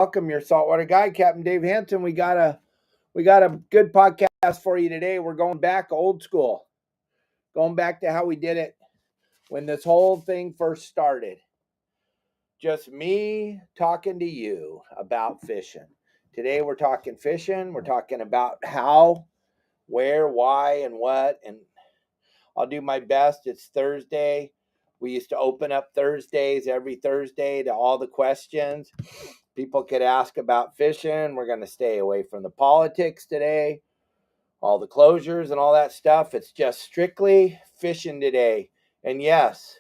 Welcome, your saltwater guide, Captain Dave Hansen. We got a good podcast for you today. We're going back old school, going back to how we did it when this whole thing first started. Just me talking to you about fishing. Today we're talking fishing. We're talking about how, where, why, and what. And I'll do my best. It's Thursday. We used to open up Thursdays every Thursday to all the questions people could ask about fishing. We're going to stay away from the politics today, all the closures and all that stuff. It's just strictly fishing today. And yes,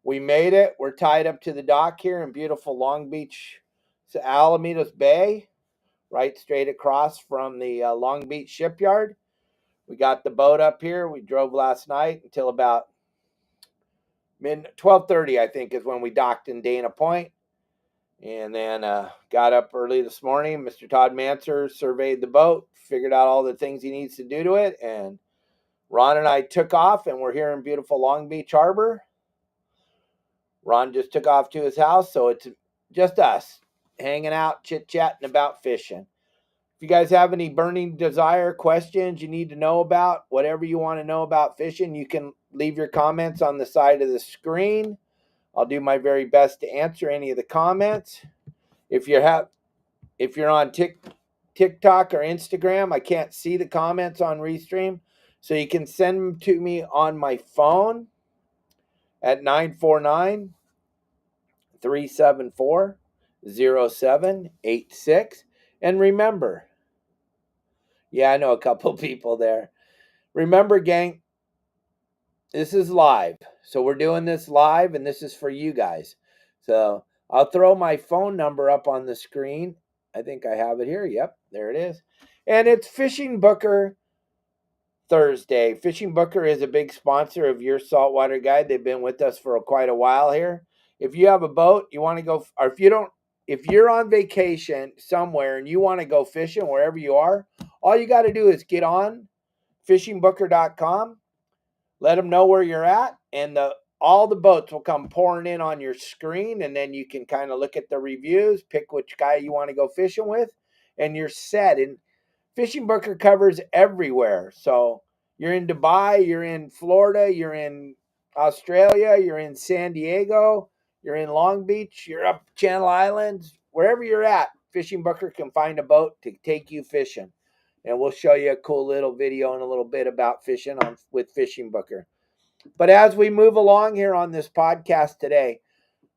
we made it. We're tied up to the dock here in beautiful Long Beach, Alamitos Bay, right straight across from the Long Beach shipyard. We got the boat up here. We drove last night until about 12:30, I think, is when we docked in Dana Point. And then got up early this morning. Mr. Todd Manser surveyed the boat, figured out all the things he needs to do to it. And Ron and I took off, and we're here in beautiful Long Beach Harbor. Ron just took off to his house, so it's just us hanging out, chit-chatting about fishing. If you guys have any burning desire, questions you need to know about, whatever you want to know about fishing, you can leave your comments on the side of the screen. I'll do my very best to answer any of the comments. If you're on TikTok or Instagram, I can't see the comments on Restream, so you can send them to me on my phone at 949-374-0786. And remember, yeah, I know a couple people there. Remember, gang, this is live. So we're doing this live, and this is for you guys. So I'll throw my phone number up on the screen. I think I have it here. Yep, there it is. And it's Fishing Booker Thursday. Fishing Booker is a big sponsor of Your Saltwater Guide. They've been with us for quite a while here. If you have a boat, you want to go, or if you're on vacation somewhere and you want to go fishing wherever you are, all you got to do is get on fishingbooker.com, let them know where you're at, and all the boats will come pouring in on your screen, and then you can kind of look at the reviews, pick which guy you want to go fishing with, and you're set. And Fishing Booker covers everywhere. So you're in Dubai, you're in Florida, you're in Australia, you're in San Diego, you're in Long Beach, you're up Channel Islands, wherever you're at, Fishing Booker can find a boat to take you fishing. And we'll show you a cool little video in a little bit about fishing with Fishing Booker. But as we move along here on this podcast today,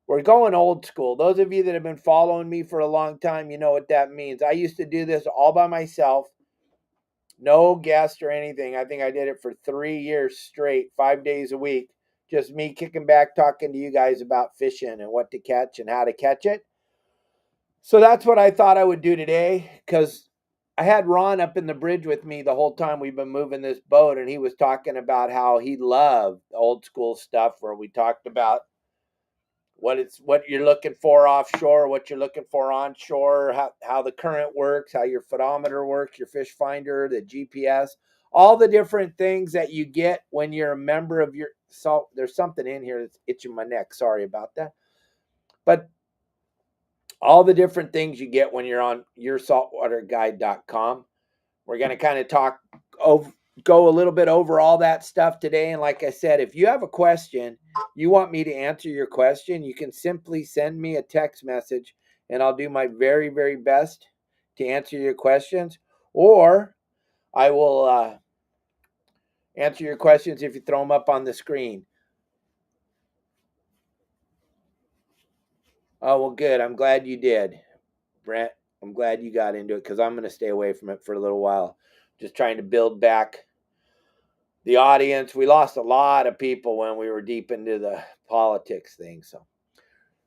we're going old school. Those of you that have been following me for a long time, you know what that means. I used to do this all by myself, no guest or anything. I think I did it for 3 years straight, 5 days a week. Just me kicking back, talking to you guys about fishing and what to catch and how to catch it. So that's what I thought I would do today, because I had Ron up in the bridge with me the whole time we've been moving this boat, and he was talking about how he loved old school stuff where we talked about what you're looking for offshore, what you're looking for onshore, how the current works, how your photometer works, your fish finder, the GPS, all the different things that you get when you're a member of your salt. There's something in here that's itching my neck. Sorry about that. But all the different things you get when you're on yoursaltwaterguide.com. We're going to kind of go a little bit over all that stuff today. And like I said, if you have a question, you want me to answer your question, you can simply send me a text message and I'll do my very, very best to answer your questions. Or I will answer your questions if you throw them up on the screen. Oh, well, good. I'm glad you did, Brent. I'm glad you got into it, because I'm going to stay away from it for a little while. Just trying to build back the audience. We lost a lot of people when we were deep into the politics thing. So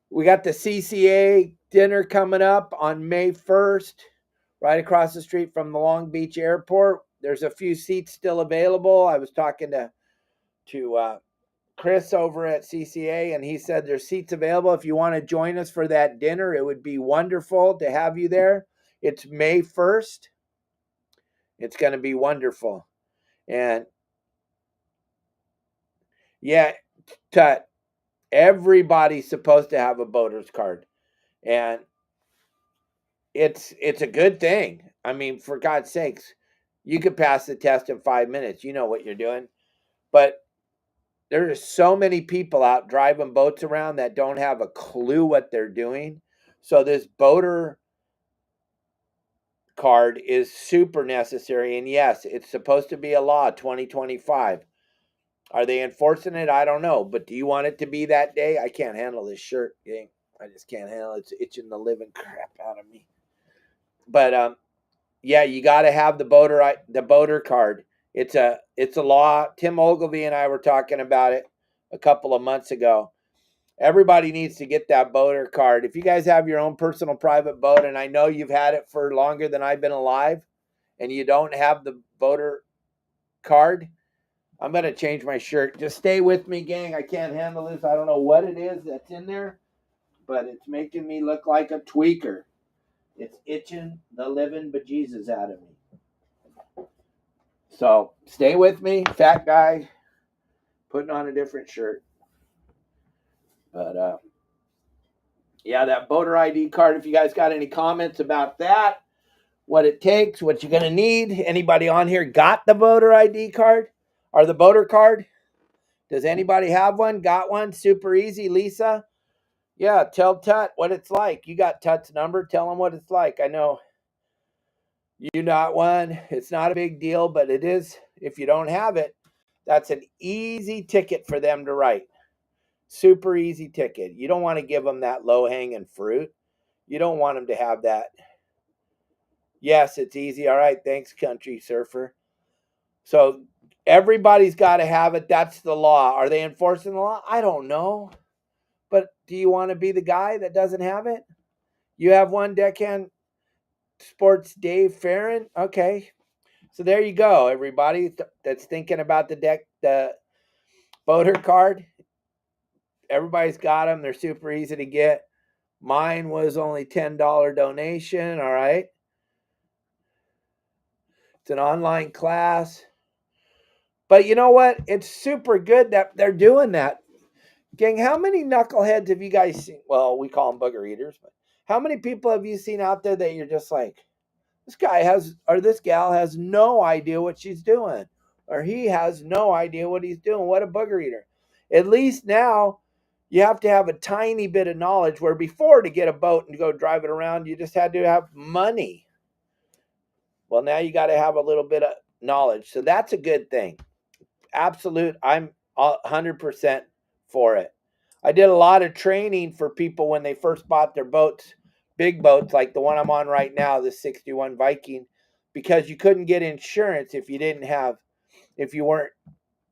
we got the CCA dinner coming up on May 1st, right across the street from the Long Beach airport. There's a few seats still available. I was talking to Chris over at CCA, and he said there's seats available. If you want to join us for that dinner, it would be wonderful to have you there. It's May 1st. It's going to be wonderful. And yeah, everybody's supposed to have a boater's card. And it's a good thing. I mean, for God's sakes, you could pass the test in 5 minutes. You know what you're doing. But there's so many people out driving boats around that don't have a clue what they're doing. So this boater card is super necessary. And yes, it's supposed to be a law 2025. Are they enforcing it? I don't know. But do you want it to be that day? I can't handle this shirt, gang. I just can't handle it. It's itching the living crap out of me. But yeah, you got to have the boater card. It's a law. Tim Ogilvy and I were talking about it a couple of months ago. Everybody needs to get that boater card. If you guys have your own personal private boat, and I know you've had it for longer than I've been alive, and you don't have the boater card, I'm going to change my shirt. Just stay with me, gang. I can't handle this. I don't know what it is that's in there, but it's making me look like a tweaker. It's itching the living bejesus out of me. So stay with me, fat guy, putting on a different shirt. But yeah, that boater ID card. If you guys got any comments about that, what it takes, what you're going to need. Anybody on here got the voter ID card or the voter card? Does anybody have one? Got one? Super easy, Lisa. Yeah, tell Tut what it's like. You got Tut's number. Tell him what it's like. I know you got one. It's not a big deal, but it is. If you don't have it, that's an easy ticket for them to write. Super easy ticket. You don't want to give them that low-hanging fruit. You don't want them to have that. Yes, it's easy. All right, thanks, country surfer. So everybody's got to have it. That's the law. Are they enforcing the law? I don't know. But do you want to be the guy that doesn't have it? You have one, Deckhand Sports Dave Farron? Okay. So there you go, everybody that's thinking about the voter card. Everybody's got them. They're super easy to get. Mine was only $10 donation. All right. It's an online class. But you know what? It's super good that they're doing that. Gang, how many knuckleheads have you guys seen? Well, we call them booger eaters, but how many people have you seen out there that you're just like, this guy has, or this gal has no idea what she's doing, or he has no idea what he's doing? What a booger eater. At least now you have to have a tiny bit of knowledge, where before, to get a boat and go drive it around, you just had to have money. Well, now you got to have a little bit of knowledge. So that's a good thing. Absolute. I'm 100% for it. I did a lot of training for people when they first bought their boats, big boats like the one I'm on right now, the 61 Viking, because you couldn't get insurance if you weren't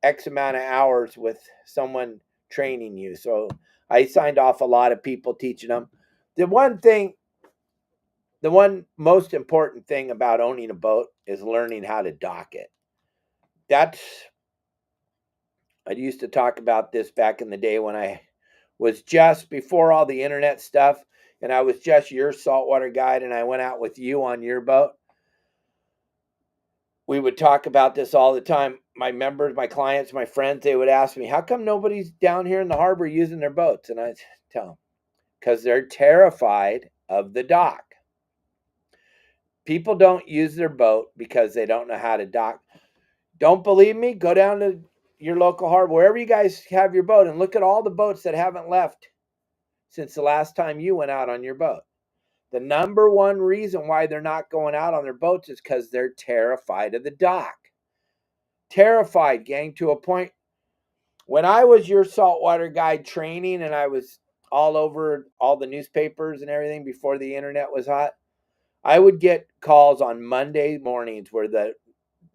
X amount of hours with someone training you. So I signed off a lot of people teaching them. The one most important thing about owning a boat is learning how to dock it. I used to talk about this back in the day when I was just before all the internet stuff, and I was just your saltwater guide, and I went out with you on your boat. We would talk about this all the time. My members, my clients, my friends, they would ask me, how come nobody's down here in the harbor using their boats? And I'd tell them, because they're terrified of the dock. People don't use their boat because they don't know how to dock. Don't believe me? Go down to your local harbor, wherever you guys have your boat, and look at all the boats that haven't left since the last time you went out on your boat. The number one reason why they're not going out on their boats is because they're terrified of the dock. Terrified, gang, to a point. When I was your saltwater guide training and I was all over all the newspapers and everything before the internet was hot, I would get calls on Monday mornings, where the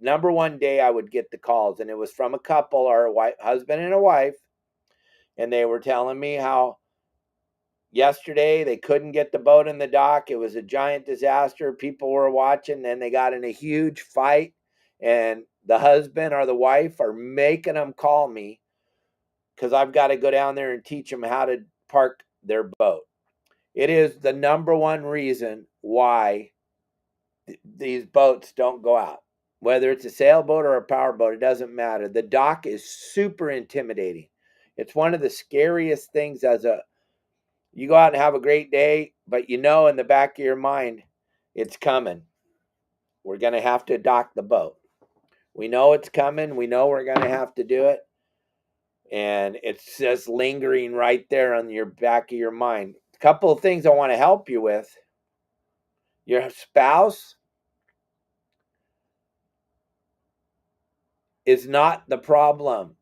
number one day I would get the calls, and it was from a couple, or a husband and a wife, and they were telling me how yesterday they couldn't get the boat in the dock. It was a giant disaster. People were watching, and they got in a huge fight, and the husband or the wife are making them call me because I've got to go down there and teach them how to park their boat. It is the number one reason why these boats don't go out. Whether it's a sailboat or a powerboat, it doesn't matter. The dock is super intimidating. It's one of the scariest things. You go out and have a great day, but in the back of your mind, It's coming. We're going to have to dock the boat. We know it's coming. We know we're going to have to do it. And it's just lingering right there on your back of your mind. A couple of things I want to help you with. Your spouse is not the problem.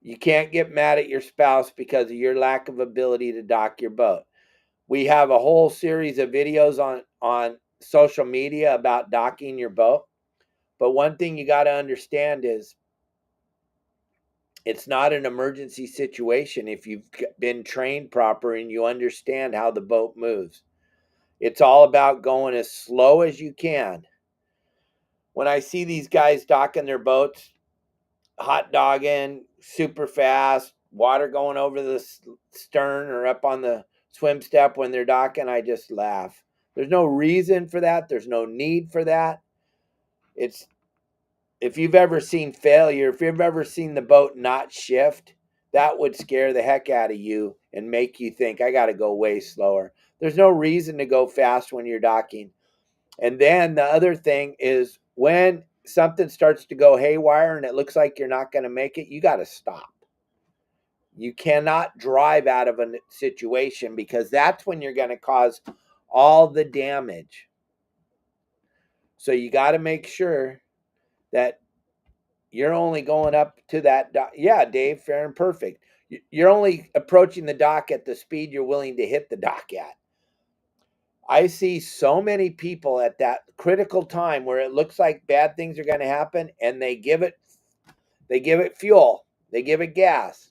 You can't get mad at your spouse because of your lack of ability to dock your boat. We have a whole series of videos on social media about docking your boat. But one thing you got to understand is it's not an emergency situation if you've been trained proper and you understand how the boat moves. It's all about going as slow as you can. When I see these guys docking their boats, hot dogging, super fast, water going over the stern or up on the swim step when they're docking, I just laugh. There's no reason for that. There's no need for that. It's if you've ever seen failure, if you've ever seen the boat not shift, that would scare the heck out of you and make you think, I got to go way slower. There's no reason to go fast when you're docking. And then the other thing is when something starts to go haywire and it looks like you're not going to make it, you got to stop. You cannot drive out of a situation because that's when you're going to cause all the damage. So you got to make sure that you're only going up to that dock. Yeah, Dave, fair and perfect. You're only approaching the dock at the speed you're willing to hit the dock at. I see so many people at that critical time where it looks like bad things are going to happen and they give it fuel, they give it gas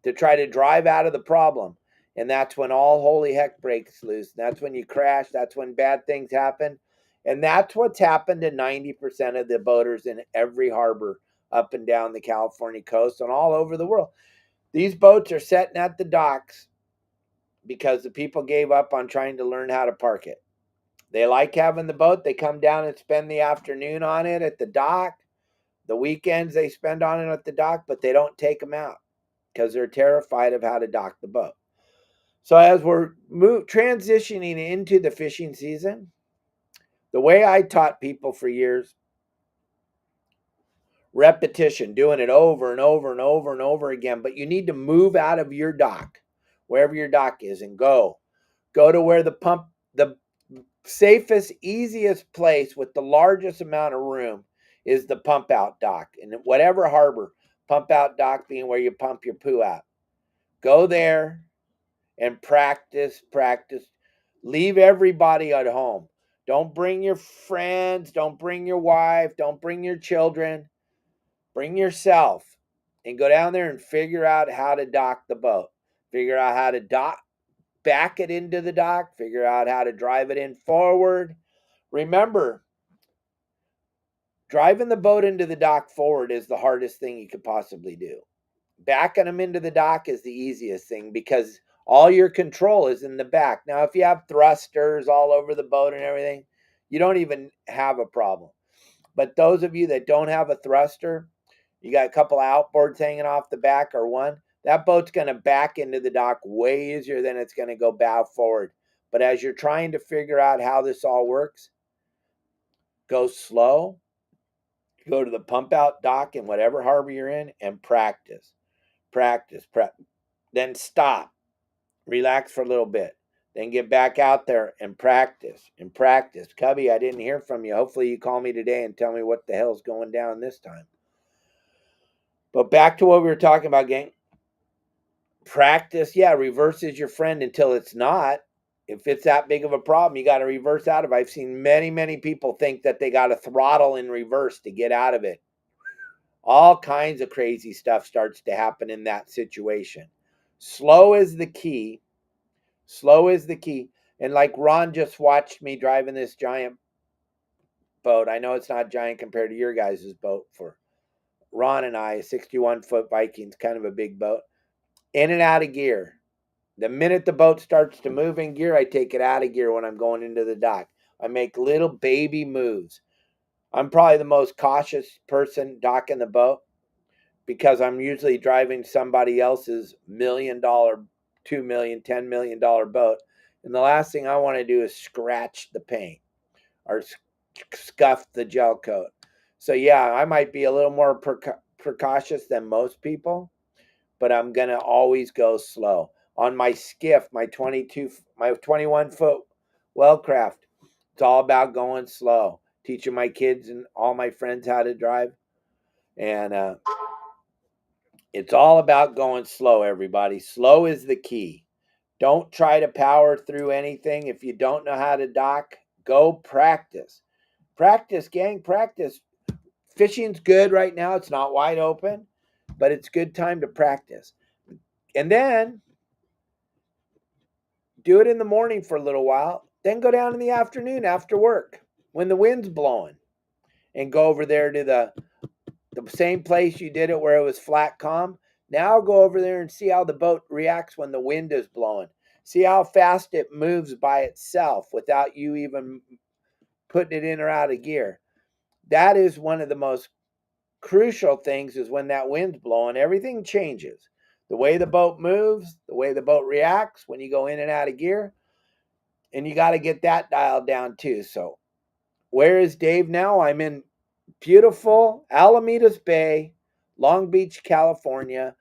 to try to drive out of the problem. And that's when all holy heck breaks loose. That's when you crash. That's when bad things happen. And that's what's happened to 90% of the boaters in every harbor up and down the California coast and all over the world. These boats are sitting at the docks because the people gave up on trying to learn how to park it. They like having the boat. They come down and spend the afternoon on it at the dock. The weekends they spend on it at the dock, but they don't take them out because they're terrified of how to dock the boat. So as we're transitioning into the fishing season, the way I taught people for years, repetition, doing it over and over and over and over again, but you need to move out of your dock, wherever your dock is, and go to where the safest, easiest place with the largest amount of room is the pump out dock. And whatever harbor, pump out dock being where you pump your poo out. Go there and practice. Leave everybody at home. Don't bring your friends. Don't bring your wife. Don't bring your children. Bring yourself and go down there and figure out how to dock the boat. Figure out how to back it into the dock. Figure out how to drive it in forward. Remember, driving the boat into the dock forward is the hardest thing you could possibly do. Backing them into the dock is the easiest thing because all your control is in the back. Now, if you have thrusters all over the boat and everything, you don't even have a problem. But those of you that don't have a thruster, you got a couple of outboards hanging off the back or one, that boat's going to back into the dock way easier than it's going to go bow forward. But as you're trying to figure out how this all works, go slow, go to the pump out dock in whatever harbor you're in and practice. Then stop, relax for a little bit, then get back out there and practice. Cubby, I didn't hear from you. Hopefully you call me today and tell me what the hell's going down this time. But back to what we were talking about, gang. Practice, yeah, reverse is your friend until it's not. If it's that big of a problem, you got to reverse out of it. I've seen many people think that they got to throttle in reverse to get out of it. All kinds of crazy stuff starts to happen in that situation. Slow is the key. And like Ron just watched me driving this giant boat. I know it's not giant compared to your guys' boat. For Ron and I, a 61-foot Viking's kind of a big boat. In and out of gear. The minute the boat starts to move in gear, I take it out of gear when I'm going into the dock. I make little baby moves. I'm probably the most cautious person docking the boat because I'm usually driving somebody else's $1 million, $2 million, $10 million boat. And the last thing I want to do is scratch the paint. or scuffed the gel coat. So yeah, I might be a little more precautious than most people, but I'm gonna always go slow. On my skiff, my 21-foot Wellcraft, it's all about going slow. Teaching my kids and all my friends how to drive, and it's all about going slow. Everybody, slow is the key. Don't try to power through anything. If you don't know how to dock, go practice. Practice, gang, practice. Fishing's good right now. It's not wide open, but it's good time to practice. And then do it in the morning for a little while. Then go down in the afternoon after work when the wind's blowing and go over there to the same place you did it where it was flat calm. Now go over there and see how the boat reacts when the wind is blowing. See how fast it moves by itself without you even putting it in or out of gear. That is one of the most crucial things, is when that wind's blowing, everything changes. The way the boat moves, the way the boat reacts when you go in and out of gear. And you got to get that dialed down too. So where is Dave now? I'm in beautiful Alamedas Bay, Long Beach, California,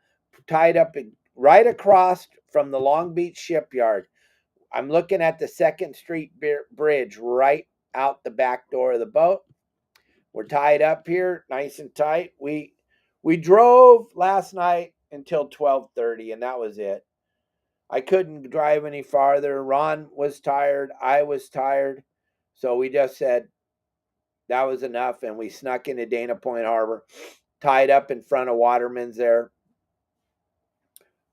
tied up right across from the Long Beach shipyard. I'm looking at the 2nd Street Bridge right out the back door of the boat. We're tied up here, nice and tight. We drove last night until 12:30, and that was it. I couldn't drive any farther. Ron was tired. I was tired. So we just said that was enough, and we snuck into Dana Point Harbor, tied up in front of Waterman's there.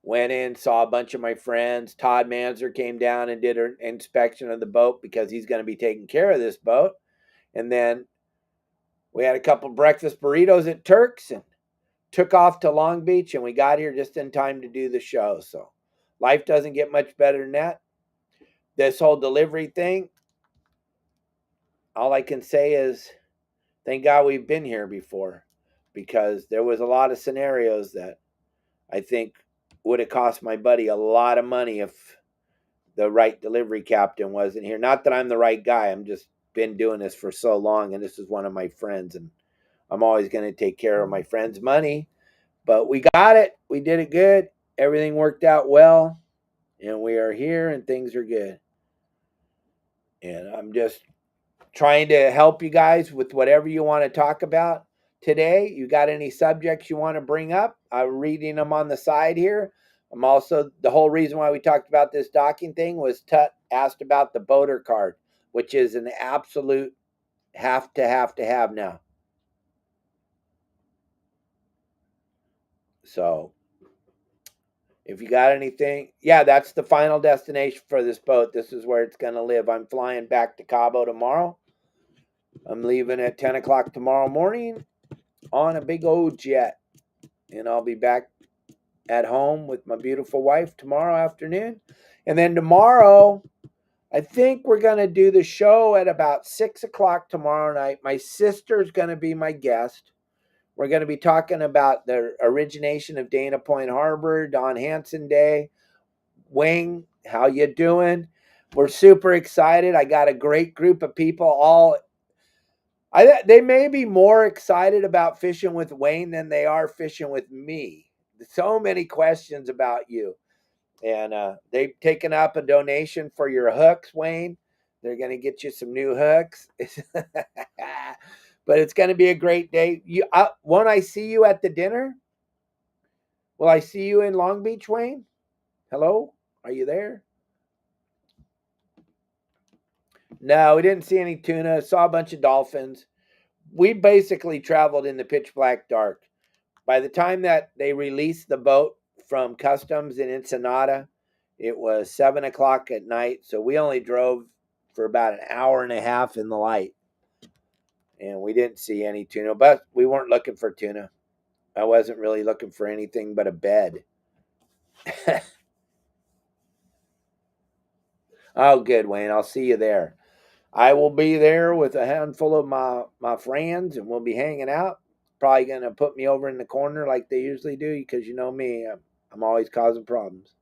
Went in, saw a bunch of my friends. Todd Manzer came down and did an inspection of the boat because he's going to be taking care of this boat. And then we had a couple breakfast burritos at Turk's and took off to Long Beach, and we got here just in time to do the show. So life doesn't get much better than that. This whole delivery thing, all I can say is thank God we've been here before, because there was a lot of scenarios that I think would have cost my buddy a lot of money if the right delivery captain wasn't here. Not that I'm the right guy. I'm just been doing this for so long, and this is one of my friends, and I'm always going to take care of my friend's money. But we got it. We did it good. Everything worked out well, and we are here, and things are good. And I'm just trying to help you guys with whatever you want to talk about today. You got any subjects you want to bring up? I'm reading them on the side here. I'm also, the whole reason why we talked about this docking thing was Tut asked about the boater card, which is an absolute have to have now. So if you got anything, yeah, that's the final destination for this boat. This is where it's going to live. I'm flying back to Cabo tomorrow. I'm leaving at 10 o'clock tomorrow morning on a big old jet. And I'll be back at home with my beautiful wife tomorrow afternoon. And then tomorrow, I think we're going to do the show at about 6 o'clock tomorrow night. My sister's going to be my guest. We're going to be talking about the origination of Dana Point Harbor, Don Hanson Day. Wing, how you doing? We're super excited. I got a great group of people. They may be more excited about fishing with Wayne than they are fishing with me. So many questions about you. And they've taken up a donation for your hooks, Wayne. They're going to get you some new hooks. But it's going to be a great day. Won't I see you at the dinner? Will I see you in Long Beach, Wayne? Hello? Are you there? No, we didn't see any tuna. Saw a bunch of dolphins. We basically traveled in the pitch black dark. By the time that they released the boat from customs in Ensenada, it was 7 o'clock at night. So we only drove for about an hour and a half in the light. And we didn't see any tuna, but we weren't looking for tuna. I wasn't really looking for anything but a bed. Oh, good, Wayne. I'll see you there. I will be there with a handful of my friends, and we'll be hanging out. Probably going to put me over in the corner like they usually do, because you know me, I'm always causing problems.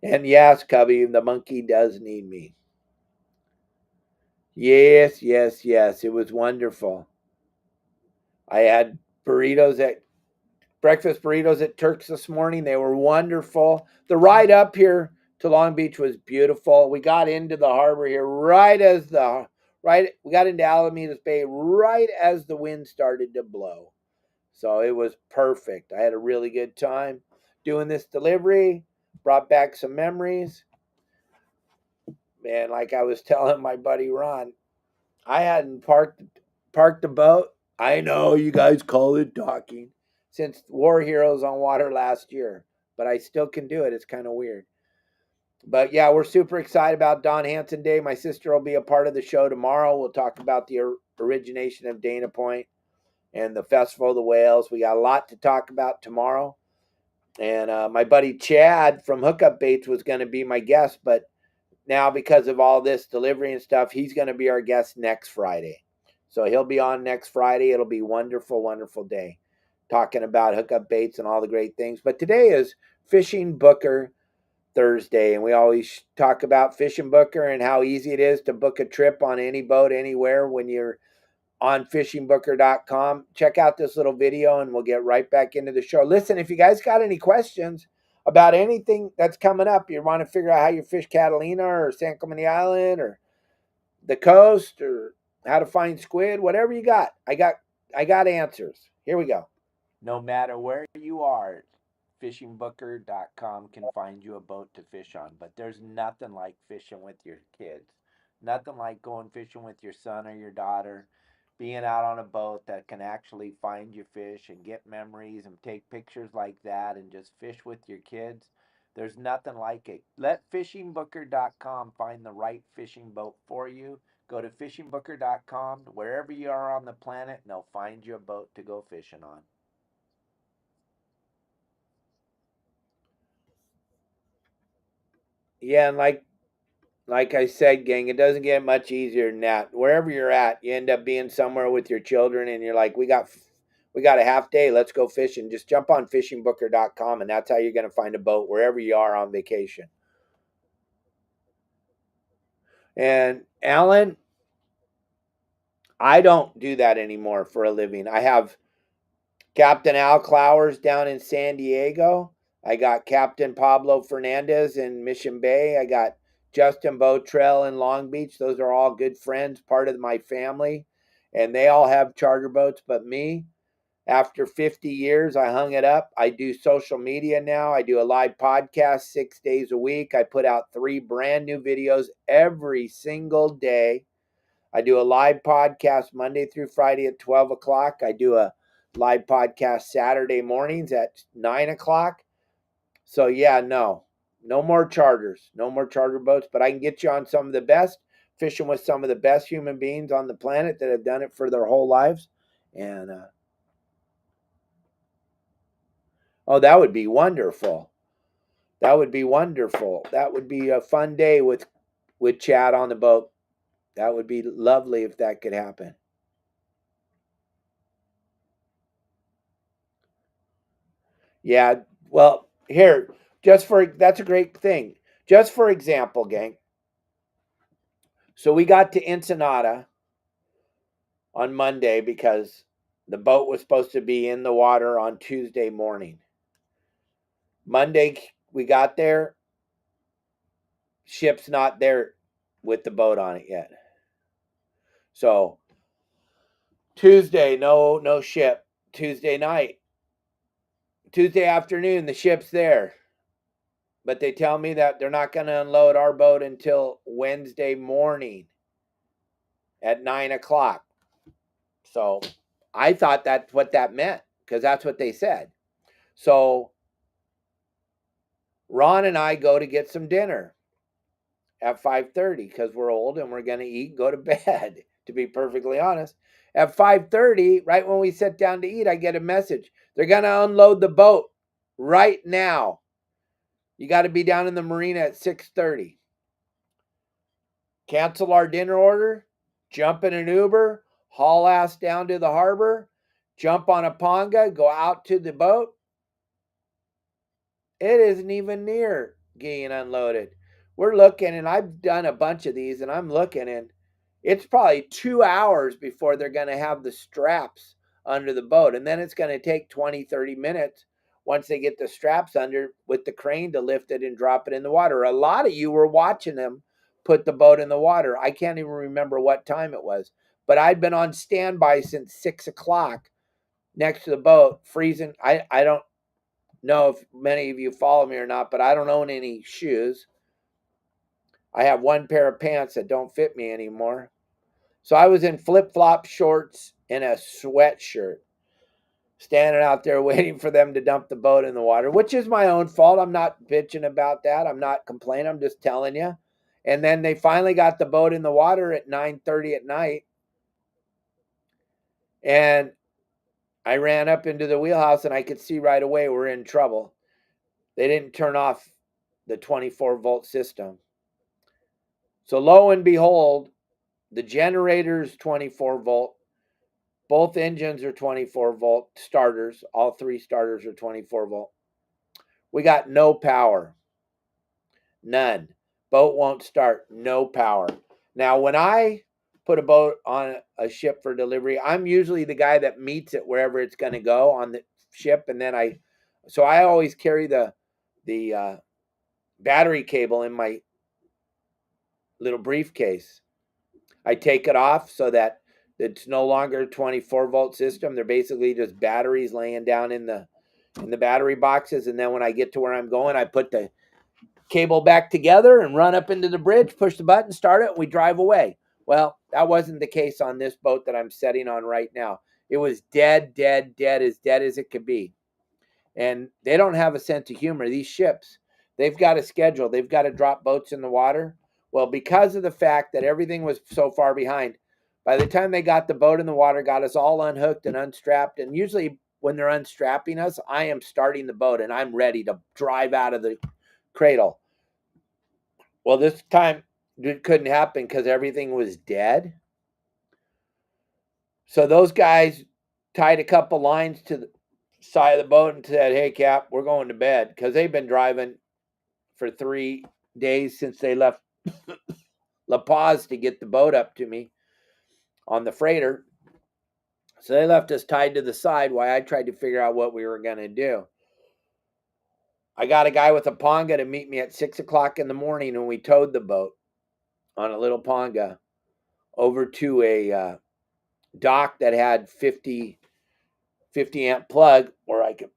And yes, Cubby, the monkey does need me. Yes, yes, yes. It was wonderful. I had burritos at breakfast burritos at Turks this morning. They were wonderful. The ride up here to Long Beach was beautiful. We got into the harbor here we got into Alamitos Bay right as the wind started to blow. So it was perfect. I had a really good time doing this delivery, brought back some memories. Man, like I was telling my buddy Ron, I hadn't parked the boat. I know you guys call it docking since War Heroes on Water last year, but I still can do it. It's kind of weird. But yeah, we're super excited about Don Hanson Day. My sister will be a part of the show tomorrow. We'll talk about the origination of Dana Point and the Festival of the Whales. We got a lot to talk about tomorrow. And my buddy Chad from Hookup Baits was going to be my guest, but now because of all this delivery and stuff, he's going to be our guest next Friday. So he'll be on next Friday. It'll be wonderful, wonderful day talking about hookup baits and all the great things. But today is Fishing Booker Thursday, and we always talk about Fishing Booker and how easy it is to book a trip on any boat anywhere when you're on fishingbooker.com. Check out this little video and we'll get right back into the show. Listen, if you guys got any questions about anything that's coming up, you want to figure out how you fish Catalina or San Clemente Island or the coast or how to find squid, whatever you got, I got answers. Here we go. No matter where you are, fishingbooker.com can find you a boat to fish on. But there's nothing like fishing with your kids. Nothing like going fishing with your son or your daughter, being out on a boat that can actually find your fish and get memories and take pictures like that and just fish with your kids. There's nothing like it. Let fishingbooker.com find the right fishing boat for you. Go to fishingbooker.com, wherever you are on the planet, and they'll find you a boat to go fishing on. Yeah, and like I said, gang, it doesn't get much easier than that. Wherever you're at, you end up being somewhere with your children, and you're like, we got a half day. Let's go fishing. Just jump on fishingbooker.com, and that's how you're going to find a boat wherever you are on vacation. And Alan, I don't do that anymore for a living. I have Captain Al Clowers down in San Diego. I got Captain Pablo Fernandez in Mission Bay. I got Justin Botrell in Long Beach. Those are all good friends, part of my family. And they all have charter boats, but me, after 50 years, I hung it up. I do social media now. I do a live podcast 6 days a week. I put out 3 brand new videos every single day. I do a live podcast Monday through Friday at 12 o'clock. I do a live podcast Saturday mornings at 9 o'clock. So, yeah, no more charters, no more charter boats, but I can get you on some of the best, fishing with some of the best human beings on the planet that have done it for their whole lives. And, oh, that would be wonderful. That would be wonderful. That would be a fun day with Chad on the boat. That would be lovely if that could happen. Yeah, well, here, that's a great thing. Just for example, gang. So we got to Ensenada on Monday because the boat was supposed to be in the water on Tuesday morning. Monday we got there, ship's not there with the boat on it yet. So Tuesday, no ship. Tuesday night, Tuesday afternoon, the ship's there. But they tell me that they're not going to unload our boat until Wednesday morning at 9 o'clock. So I thought that's what that meant because that's what they said. So Ron and I go to get some dinner at 5:30 because we're old and we're going to eat and go to bed, to be perfectly honest. At 5:30, right when we sit down to eat, I get a message. They're going to unload the boat right now. You got to be down in the marina at 6:30. Cancel our dinner order, jump in an Uber, haul ass down to the harbor, jump on a ponga, go out to the boat. It isn't even near getting unloaded. We're looking, and I've done a bunch of these, and I'm looking, and it's probably 2 hours before they're going to have the straps under the boat. And then it's going to take 20, 30 minutes once they get the straps under with the crane to lift it and drop it in the water. A lot of you were watching them put the boat in the water. I can't even remember what time it was, but I'd been on standby since 6 o'clock next to the boat, freezing. I don't know if many of you follow me or not, but I don't own any shoes. I have one pair of pants that don't fit me anymore. So I was in flip-flop shorts and a sweatshirt, standing out there waiting for them to dump the boat in the water, which is my own fault. I'm not bitching about that. I'm not complaining. I'm just telling you. And then they finally got the boat in the water at 9:30 at night. And I ran up into the wheelhouse and I could see right away we're in trouble. They didn't turn off the 24-volt system. So lo and behold, the generator's 24 volt. Both engines are 24 volt starters. All three starters are 24 volt. We got no power. None. Boat won't start. No power. Now, when I put a boat on a ship for delivery, I'm usually the guy that meets it wherever it's going to go on the ship. And then I always carry the battery cable in my little briefcase. I take it off so that it's no longer a 24 volt system. They're basically just batteries laying down in the battery boxes. And then when I get to where I'm going, I put the cable back together and run up into the bridge, push the button, start it, and we drive away. Well, that wasn't the case on this boat that I'm setting on right now. It was dead as it could be. And they don't have a sense of humor. These ships, they've got a schedule. They've got to drop boats in the water. Well, because of the fact that everything was so far behind, by the time they got the boat in the water, got us all unhooked and unstrapped, and usually when they're unstrapping us, I am starting the boat and I'm ready to drive out of the cradle. Well, this time it couldn't happen because everything was dead. So those guys tied a couple lines to the side of the boat and said, "Hey, Cap, we're going to bed," because they've been driving for 3 days since they left La Paz to get the boat up to me on the freighter. So they left us tied to the side while I tried to figure out what we were going to do. I got a guy with a ponga to meet me at 6 o'clock in the morning, and we towed the boat on a little ponga over to a dock that had 50 amp plug where I could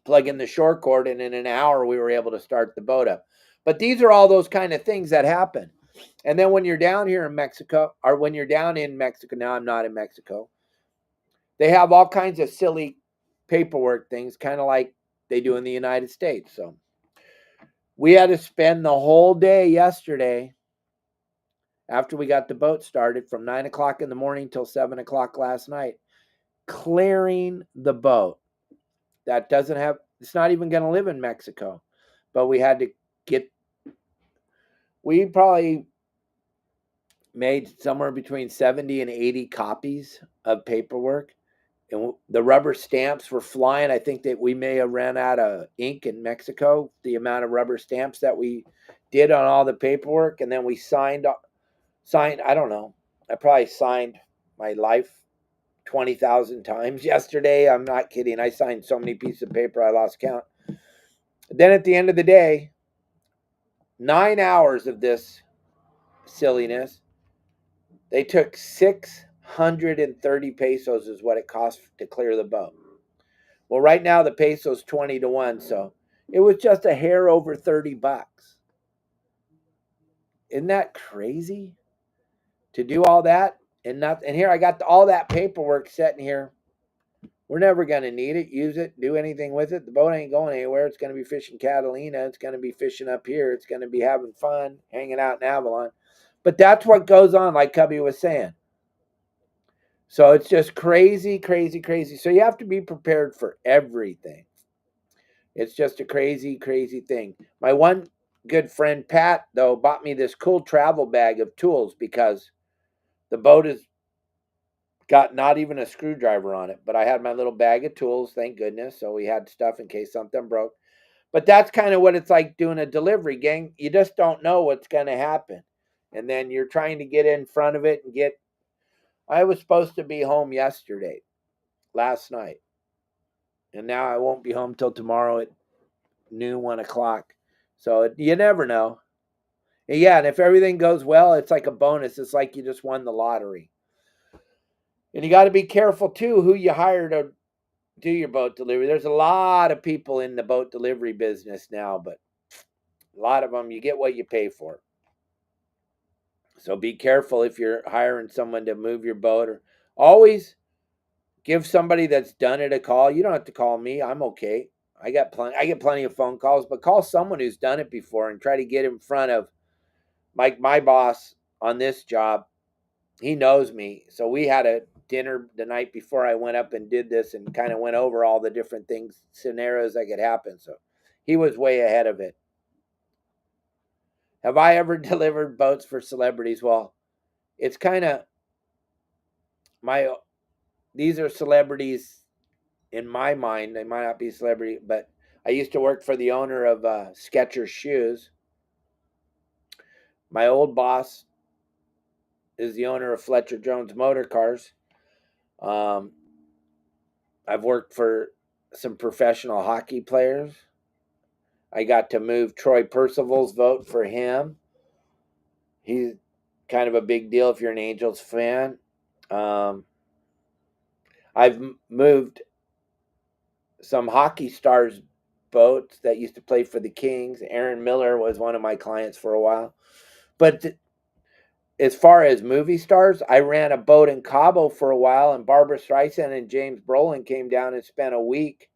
plug in the shore cord, and in an hour we were able to start the boat up. But these are all those kind of things that happen. And then when you're down here in Mexico, or when you're down in Mexico, now I'm not in Mexico, they have all kinds of silly paperwork things, kind of like they do in the United States. So we had to spend the whole day yesterday after we got the boat started from 9 o'clock in the morning till 7 o'clock last night clearing the boat. That doesn't have, it's not even going to live in Mexico. But we had to we probably made somewhere between 70 and 80 copies of paperwork. And the rubber stamps were flying. I think that we may have ran out of ink in Mexico, the amount of rubber stamps that we did on all the paperwork. And then we signed, I don't know, I probably signed my life 20,000 times yesterday. I'm not kidding. I signed so many pieces of paper, I lost count. Then at the end of the day, 9 hours of this silliness, they took 630 pesos is what it cost to clear the boat. Well, right now the peso's 20 to 1, so it was just a hair over $30. Isn't that crazy? To do all that and here I got all that paperwork sitting here. We're never going to need it, use it, do anything with it. The boat ain't going anywhere. It's going to be fishing Catalina. It's going to be fishing up here. It's going to be having fun, hanging out in Avalon. But that's what goes on, like Cubby was saying. So it's just crazy. So you have to be prepared for everything. It's just a crazy thing. My one good friend, Pat, though, bought me this cool travel bag of tools because the boat has got not even a screwdriver on it. But I had my little bag of tools, thank goodness. So we had stuff in case something broke. But that's kind of what it's like doing a delivery, gang. You just don't know what's going to happen. And then you're trying to get in front of it and get. I was supposed to be home last night. And now I won't be home till tomorrow at noon, 1 o'clock. So you never know. And yeah, and if everything goes well, it's like a bonus. It's like you just won the lottery. And you got to be careful too who you hire to do your boat delivery. There's a lot of people in the boat delivery business now, but a lot of them, you get what you pay for. So be careful if you're hiring someone to move your boat, or always give somebody that's done it a call. You don't have to call me. I'm okay. I get plenty of phone calls, but call someone who's done it before and try to get in front of my boss on this job. He knows me. So we had a dinner the night before I went up and did this and kind of went over all the different things, scenarios that could happen. So he was way ahead of it. Have I ever delivered boats for celebrities? Well, it's kind of these are celebrities in my mind. They might not be celebrity, but I used to work for the owner of Skechers shoes. My old boss is the owner of Fletcher Jones Motor Cars. I've worked for some professional hockey players. I got to move Troy Percival's vote for him. He's kind of a big deal if you're an Angels fan. I've moved some hockey stars' boats that used to play for the Kings. Aaron Miller was one of my clients for a while. But as far as movie stars, I ran a boat in Cabo for a while, and Barbara Streisand and James Brolin came down and spent a week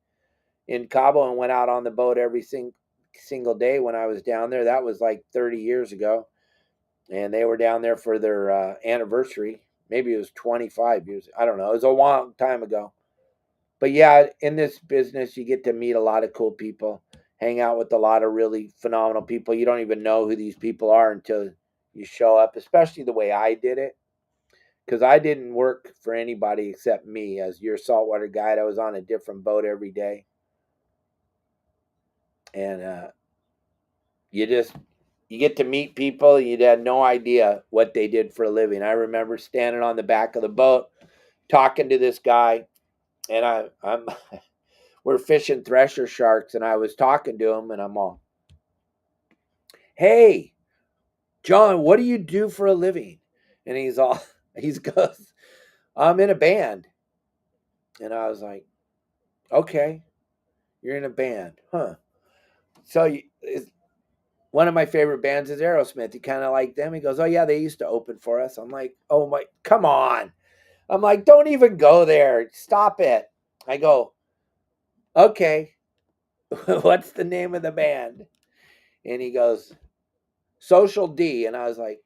in Cabo and went out on the boat every single day when I was down there. That was like 30 years ago. And they were down there for their anniversary. Maybe it was 25 years. I don't know. It was a long time ago. But yeah, in this business, you get to meet a lot of cool people, hang out with a lot of really phenomenal people. You don't even know who these people are until you show up, especially the way I did it. Because I didn't work for anybody except me as your saltwater guide. I was on a different boat every day. And you get to meet people. You had no idea what they did for a living. I remember standing on the back of the boat talking to this guy, and I'm we're fishing thresher sharks, and I was talking to him, and I'm all, "Hey, John, what do you do for a living?" And he goes, "I'm in a band." And I was like, "Okay, you're in a band, huh?" So one of my favorite bands is Aerosmith. You kind of like them? He goes, "Oh yeah, they used to open for us." I'm like, "Oh my, come on." I'm like, "Don't even go there. Stop it." I go, "Okay, what's the name of the band?" And he goes, "Social D." And I was like,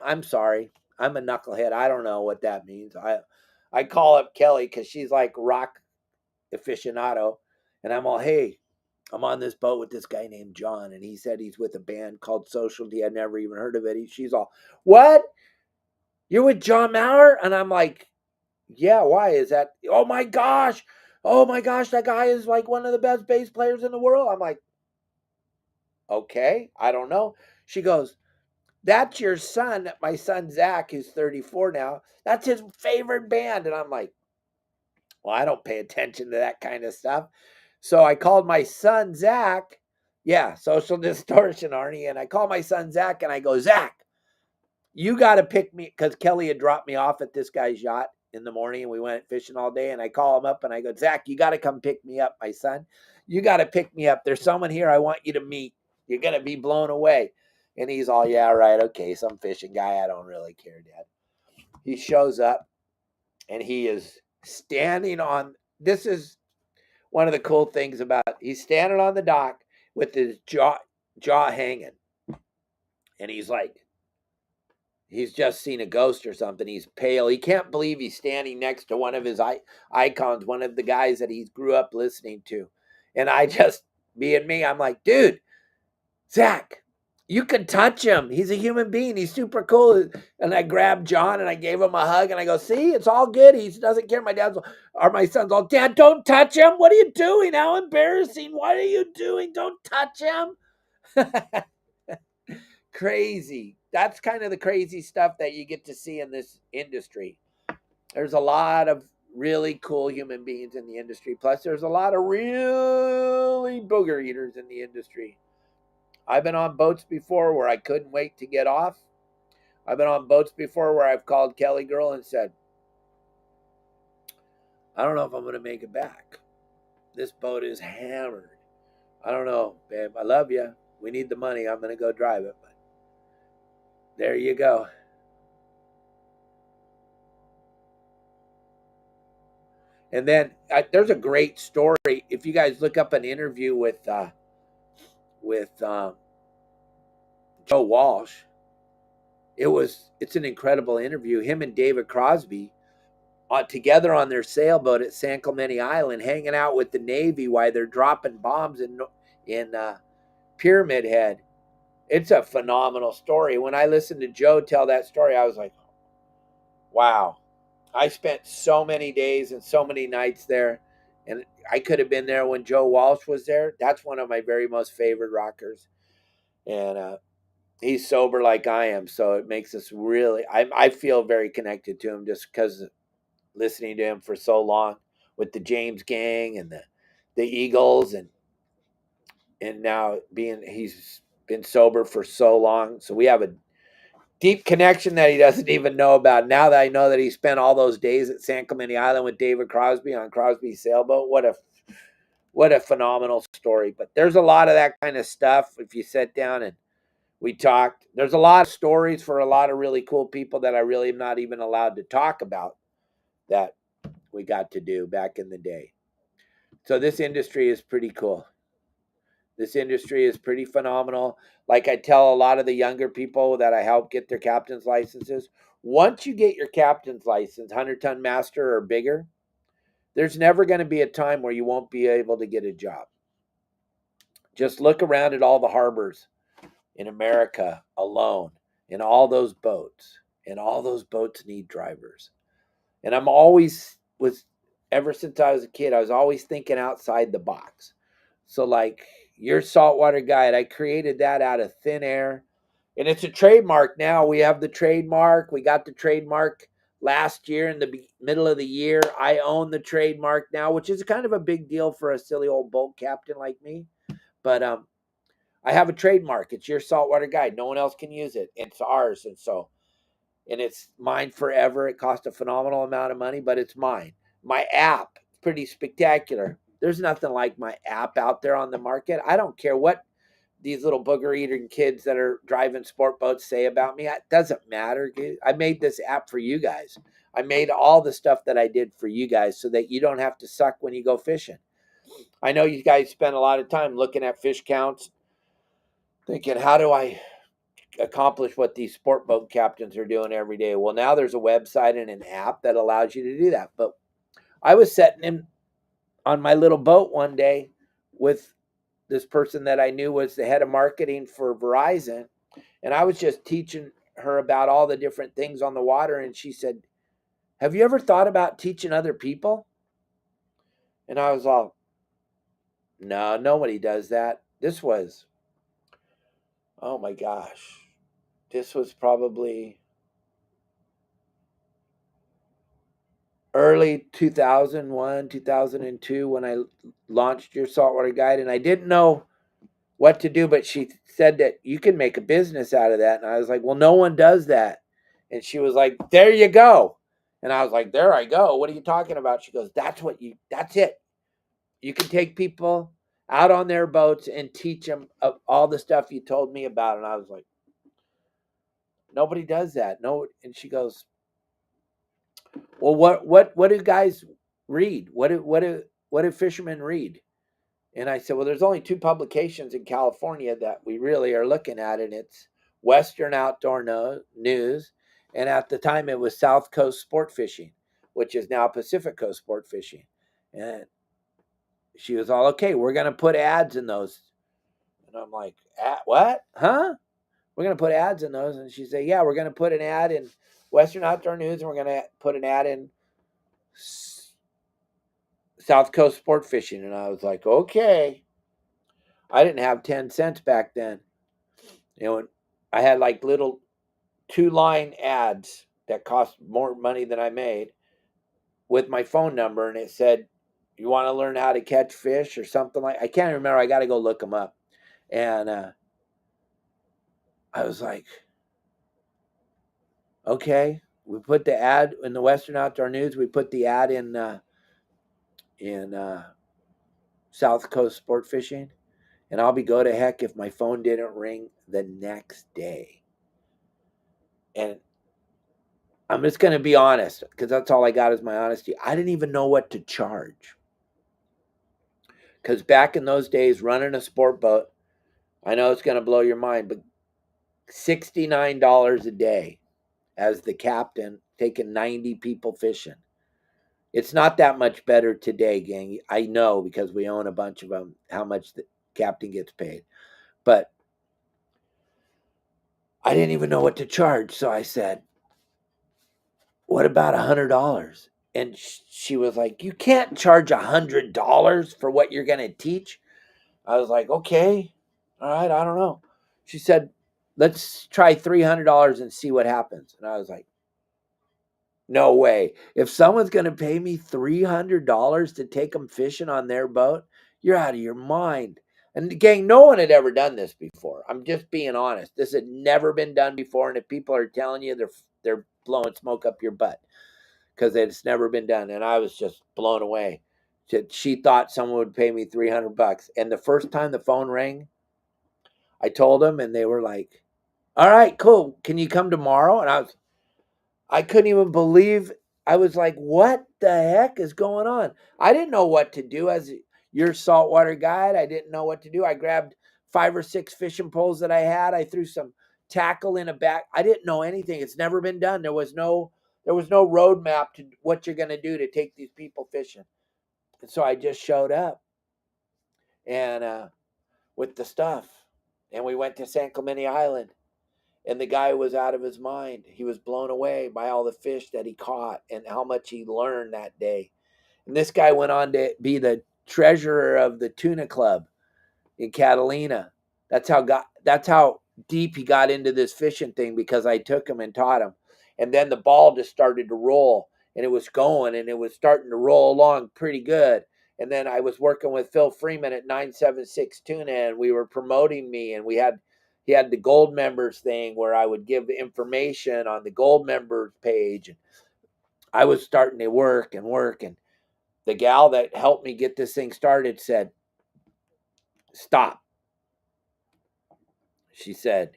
I'm sorry. I'm a knucklehead. I don't know what that means. I call up Kelly because she's like rock aficionado. And I'm all, "Hey, I'm on this boat with this guy named John, and he said he's with a band called Social D. I'd never even heard of it." She's all, "What? You're with John Maurer?" And I'm like, "Yeah, why is that?" "Oh my gosh. Oh my gosh, that guy is like one of the best bass players in the world." I'm like, "Okay, I don't know." She goes, "That's your son, my son Zach, who's 34 now. That's his favorite band." And I'm like, "Well, I don't pay attention to that kind of stuff." So I called my son Zach. Yeah, social distortion, Arnie. And I call my son Zach and I go, "Zach, you got to pick me," because Kelly had dropped me off at this guy's yacht in the morning and we went fishing all day. And I call him up and I go, "Zach, you got to come pick me up, my son. You got to pick me up. There's someone here I want you to meet. You're going to be blown away." And he's all, "Yeah, right. Okay, some fishing guy. I don't really care, Dad." He shows up and he is standing on, this is one of the cool things about it. He's standing on the dock with his jaw hanging. And he's like, he's just seen a ghost or something. He's pale. He can't believe he's standing next to one of his icons, one of the guys that he grew up listening to. And I just, being me, I'm like, "Dude, Zach, you can touch him. He's a human being. He's super cool." And I grabbed John and I gave him a hug and I go, "See, it's all good. He doesn't care." My son's all, "Dad, don't touch him. What are you doing? How embarrassing. What are you doing? Don't touch him." Crazy. that's kind of the crazy stuff that you get to see in this industry. There's a lot of really cool human beings in the industry. Plus, there's a lot of really booger eaters in the industry. I've been on boats before where I couldn't wait to get off. I've been on boats before where I've called Kelly Girl and said, I don't know if I'm going to make it back. This boat is hammered. I don't know, babe. I love you. We need the money. I'm going to go drive it. But there you go. And then there's a great story. If you guys look up an interview with Joe Walsh, it's an incredible interview. Him and David Crosby together on their sailboat at San Clemente Island, hanging out with the Navy while they're dropping bombs in Pyramid Head. It's a phenomenal story. When I listened to Joe tell that story, I was like, wow. I spent so many days and so many nights there, and I could have been there when Joe Walsh was there. That's one of my very most favorite rockers. And he's sober like I am, so it makes us really, I feel very connected to him just because listening to him for so long with the James Gang and the Eagles, and now he's been sober for so long. So we have a deep connection that he doesn't even know about. Now that I know that he spent all those days at San Clemente Island with David Crosby on Crosby's sailboat, what a phenomenal story. But there's a lot of that kind of stuff. If you sit down and we talked, there's a lot of stories for a lot of really cool people that I really am not even allowed to talk about that we got to do back in the day. So this industry is pretty cool. This industry is pretty phenomenal. Like I tell a lot of the younger people that I help get their captain's licenses, once you get your captain's license, 100-ton master or bigger, there's never going to be a time where you won't be able to get a job. Just look around at all the harbors in America alone, and all those boats, and all those boats need drivers. And ever since I was a kid, I was always thinking outside the box. So like your saltwater guide, I created that out of thin air. And it's a trademark now. We have the trademark. We got the trademark last year in the middle of the year. I own the trademark now, which is kind of a big deal for a silly old boat captain like me. But I have a trademark. It's your saltwater guide. No one else can use it. It's ours. And it's mine forever. It cost a phenomenal amount of money, but it's mine. My app, pretty spectacular. There's nothing like my app out there on the market. I don't care what these little booger eating kids that are driving sport boats say about me. It doesn't matter. I made this app for you guys. I made all the stuff that I did for you guys so that you don't have to suck when you go fishing. I know you guys spend a lot of time looking at fish counts, thinking, how do I accomplish what these sport boat captains are doing every day? Well, now there's a website and an app that allows you to do that. But I was sitting in on my little boat one day with this person that I knew was the head of marketing for Verizon, and I was just teaching her about all the different things on the water, and she said, have you ever thought about teaching other people? And I was all, no, nobody does that. Oh my gosh, this was probably early 2001, 2002 when I launched Your Saltwater Guide, and I didn't know what to do, but she said that you can make a business out of that. And I was like, well, no one does that. And she was like, there you go. And I was like, there I go. What are you talking about? She goes, that's it. You can take people out on their boats and teach them all the stuff you told me about. And I was like, nobody does that. No. And she goes, well, what do guys read? What do fishermen read? And I said, well, there's only two publications in California that we really are looking at, and it's Western Outdoor News, and at the time it was South Coast Sport Fishing, which is now Pacific Coast Sport Fishing. And she was all, okay, we're going to put ads in those. And I'm like, what? Huh? We're going to put ads in those? And she said, yeah, we're going to put an ad in Western Outdoor News, and we're going to put an ad in South Coast Sport Fishing. And I was like, okay. I didn't have 10 cents back then. You know, I had like little 2-line ads that cost more money than I made with my phone number, and it said, "You want to learn how to catch fish," or something like. I can't remember. I got to go look them up. And I was like, okay. We put the ad in the Western Outdoor News. We put the ad in South Coast Sport Fishing, and I'll be go to heck if my phone didn't ring the next day. And I'm just going to be honest, because that's all I got is my honesty. I didn't even know what to charge. Because back in those days, running a sport boat, I know it's going to blow your mind, but $69 a day as the captain, taking 90 people fishing. It's not that much better today, gang. I know because we own a bunch of them, how much the captain gets paid. But I didn't even know what to charge. So I said, what about $100? And she was like, you can't charge $100 for what you're going to teach. I was like, okay, all right, I don't know. She said, let's try $300 and see what happens. And I was like, no way. If someone's going to pay me $300 to take them fishing on their boat, you're out of your mind. And gang, no one had ever done this before. I'm just being honest. This had never been done before. And if people are telling you, they're blowing smoke up your butt because it's never been done. And I was just blown away. She thought someone would pay me $300. And the first time the phone rang, I told them, and they were like, all right, cool. Can you come tomorrow? And I couldn't even believe. I was like, what the heck is going on? I didn't know what to do as your saltwater guide. I didn't know what to do. I grabbed 5 or 6 fishing poles that I had. I threw some tackle in a back. I didn't know anything. It's never been done. There was no roadmap to what you're going to do to take these people fishing. And so I just showed up and with the stuff. And we went to San Clemente Island. And the guy was out of his mind. He was blown away by all the fish that he caught and how much he learned that day. And this guy went on to be the treasurer of the tuna club in Catalina. That's how deep he got into this fishing thing, because I took him and taught him. And then the ball just started to roll, and it was going, and it was starting to roll along pretty good. And then I was working with Phil Freeman at 976 Tuna, and we were promoting me, and he had the gold members thing where I would give information on the gold members page. And I was starting to work. And the gal that helped me get this thing started said, stop. She said,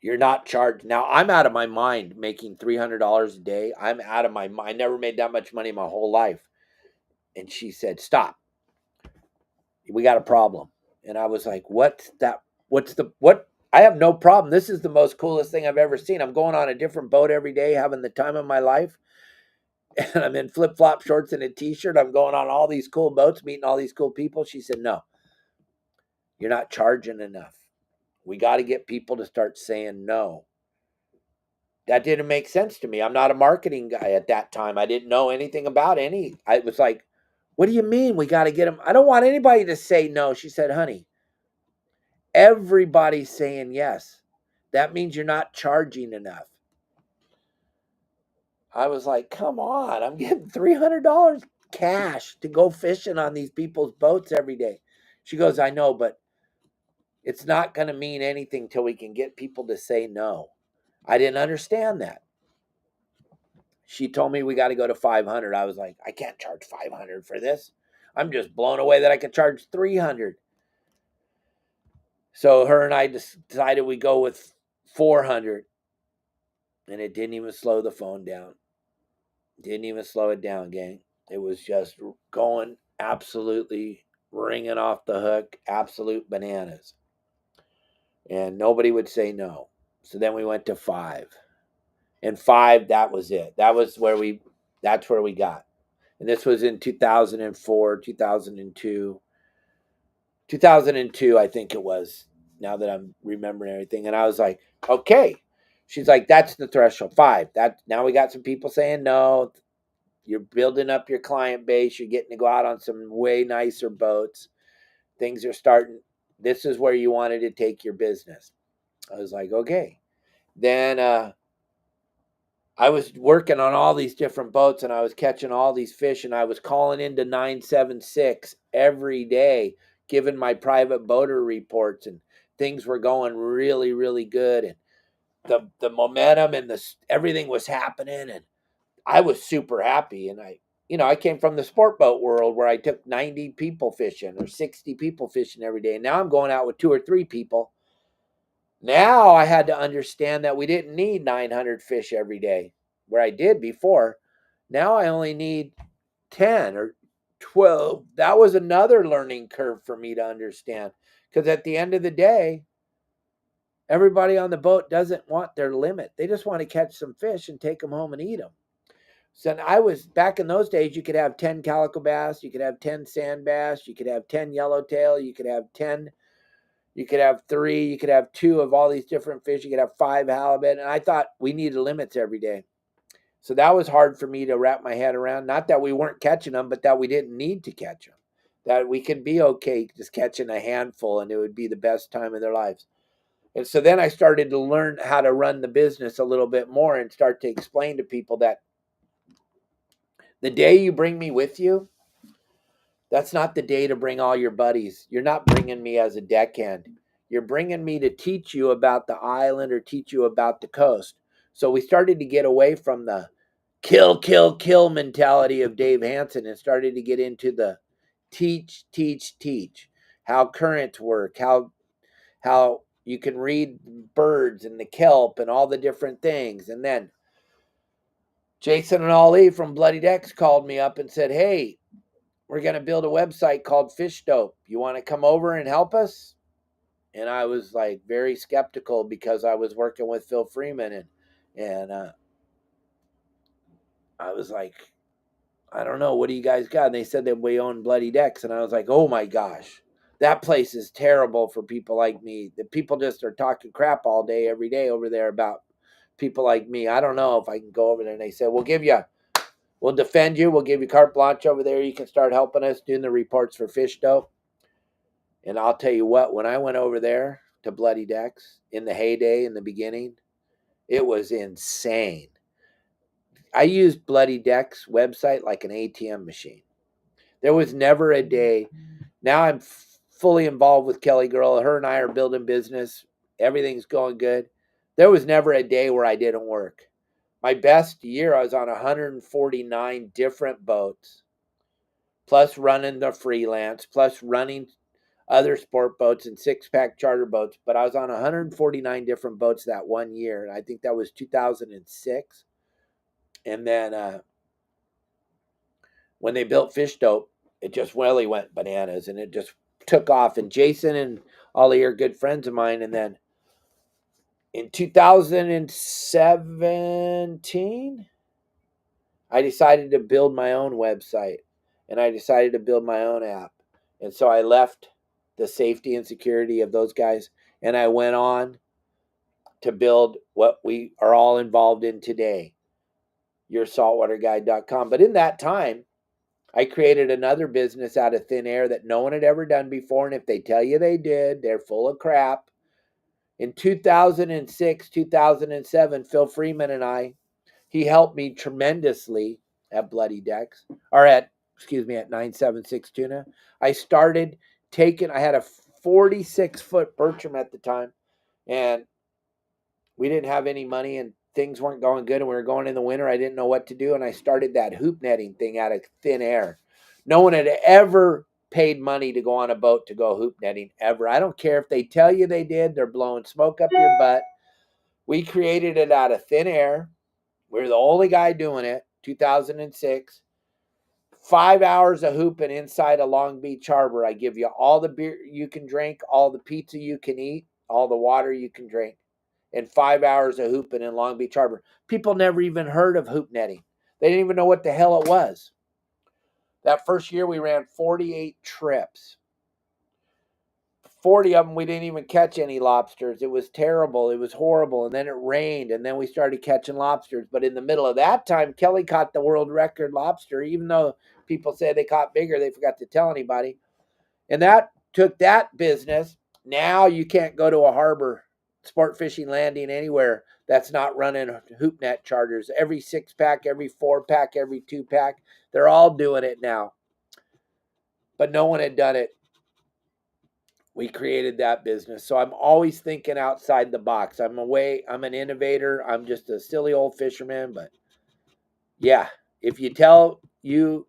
you're not charged. Now, I'm out of my mind making $300 a day. I'm out of my mind. I never made that much money in my whole life. And she said, stop. We got a problem. And I was like, what's that? What? I have no problem. This is the most coolest thing I've ever seen. I'm going on a different boat every day, having the time of my life. And I'm in flip-flop shorts and a t-shirt. I'm going on all these cool boats, meeting all these cool people. She said, no, you're not charging enough. We got to get people to start saying no. That didn't make sense to me. I'm not a marketing guy at that time. I didn't know anything about any. I was like, what do you mean we got to get them? I don't want anybody to say no. She said, honey, everybody's saying yes. That means you're not charging enough. I was like, come on, I'm getting $300 cash to go fishing on these people's boats every day. She goes, I know, but it's not going to mean anything till we can get people to say no. I didn't understand that. She told me we got to go to 500. I was like, I can't charge 500 for this. I'm just blown away that I could charge 300. So her and I decided we go with 400. And it didn't even slow the phone down. Didn't even slow it down, gang. It was just going absolutely ringing off the hook, absolute bananas. And nobody would say no. So then we went to 5. And 5, that was it. That's where we got. And this was in 2004, 2002. 2002, I think it was, now that I'm remembering everything. And I was like, okay. She's like, that's the threshold, 5. Now we got some people saying no. You're building up your client base. You're getting to go out on some way nicer boats. Things are starting. This is where you wanted to take your business. I was like, okay. Then I was working on all these different boats and I was catching all these fish and I was calling into 976 every day, giving my private boater reports, and things were going really, really good. And the momentum and everything was happening, and I was super happy. And I came from the sport boat world where I took 90 people fishing or 60 people fishing every day. And now I'm going out with 2 or 3 people. Now I had to understand that we didn't need 900 fish every day, where I did before. Now I only need 10 or 12. That was another learning curve for me to understand. Because at the end of the day, everybody on the boat doesn't want their limit. They just want to catch some fish and take them home and eat them. So I was back in those days, you could have 10 calico bass, you could have 10 sand bass, you could have 10 yellowtail, you could have 10, you could have 3, you could have 2 of all these different fish, you could have 5 halibut. And I thought we needed limits every day. So that was hard for me to wrap my head around. Not that we weren't catching them, but that we didn't need to catch them. That we could be okay just catching a handful and it would be the best time of their lives. And so then I started to learn how to run the business a little bit more and start to explain to people that the day you bring me with you, that's not the day to bring all your buddies. You're not bringing me as a deckhand. You're bringing me to teach you about the island or teach you about the coast. So we started to get away from the kill, kill, kill mentality of Dave Hansen and started to get into the teach, teach, teach. How currents work, how you can read birds and the kelp and all the different things. And then Jason and Ali from Bloody Decks called me up and said, hey, we're going to build a website called Fish Dope. You want to come over and help us? And I was like very skeptical because I was working with Phil Freeman and I was like, I don't know, what do you guys got? And they said that we own Bloody Decks, and I was like, oh my gosh, that place is terrible for people like me. The people just are talking crap all day, every day over there about people like me. I don't know if I can go over there. And they said, we'll defend you. We'll give you carte blanche over there. You can start helping us doing the reports for Fish Dope. And I'll tell you what, when I went over there to Bloody Decks in the heyday, in the beginning, it was insane. I used Bloody Decks website like an ATM machine. There was never a day. Now I'm fully involved with Kelly Girl. Her and I are building business. Everything's going good. There was never a day where I didn't work. My best year, I was on 149 different boats, plus running the freelance, plus running other sport boats and six-pack charter boats. But I was on 149 different boats that one year. And I think that was 2006. And then when they built Fish Dope, it just really went bananas and it just took off. And Jason and Ollie are good friends of mine. And then in 2017, I decided to build my own website and I decided to build my own app. And so I left the safety and security of those guys and I went on to build what we are all involved in today, yoursaltwaterguide.com. But in that time, I created another business out of thin air that no one had ever done before. And if they tell you they did, they're full of crap. In 2006, 2007, Phil Freeman and he helped me tremendously at Bloody Decks, or at 976 Tuna. I started I had a 46-foot Bertram at the time, and we didn't have any money and things weren't going good and we were going in the winter. I didn't know what to do. And I started that hoop netting thing out of thin air. No one had ever paid money to go on a boat to go hoop netting ever. I don't care if they tell you they did. They're blowing smoke up your butt. We created it out of thin air. We were the only guy doing it. 2006. 5 hours of hooping inside a Long Beach harbor. I give you all the beer you can drink, all the pizza you can eat, all the water you can drink. And 5 hours of hooping in Long Beach Harbor. People never even heard of hoop netting. They didn't even know what the hell it was. That first year we ran 48 trips. 40 of them we didn't even catch any lobsters. It was terrible. It was horrible. And then it rained and then we started catching lobsters. But in the middle of that time, Kelly caught the world record lobster. Even though people said they caught bigger, they forgot to tell anybody. And that took that business. Now you can't go to a harbor sport fishing landing anywhere that's not running hoop net charters. Every 6-pack, every 4-pack, every 2-pack, they're all doing it now. But no one had done it. We created that business. So I'm always thinking outside the box. I'm an innovator. I'm just a silly old fisherman. But yeah, if you tell you,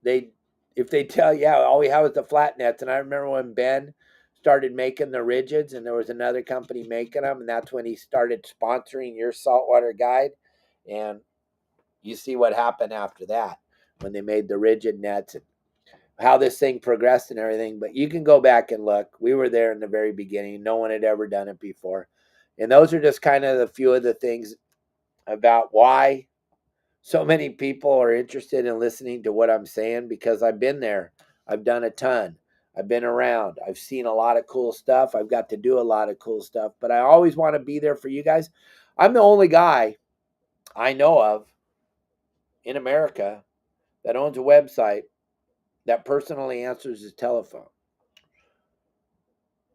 if they tell, yeah, all we have is the flat nets. And I remember when Ben started making the rigids and there was another company making them. And that's when he started sponsoring your saltwater guide. And you see what happened after that when they made the rigid nets and how this thing progressed and everything. But you can go back and look. We were there in the very beginning. No one had ever done it before. And those are just kind of the few of the things about why so many people are interested in listening to what I'm saying, because I've been there. I've done a ton. I've been around. I've seen a lot of cool stuff. I've got to do a lot of cool stuff. But I always want to be there for you guys. I'm the only guy I know of in America that owns a website that personally answers his telephone.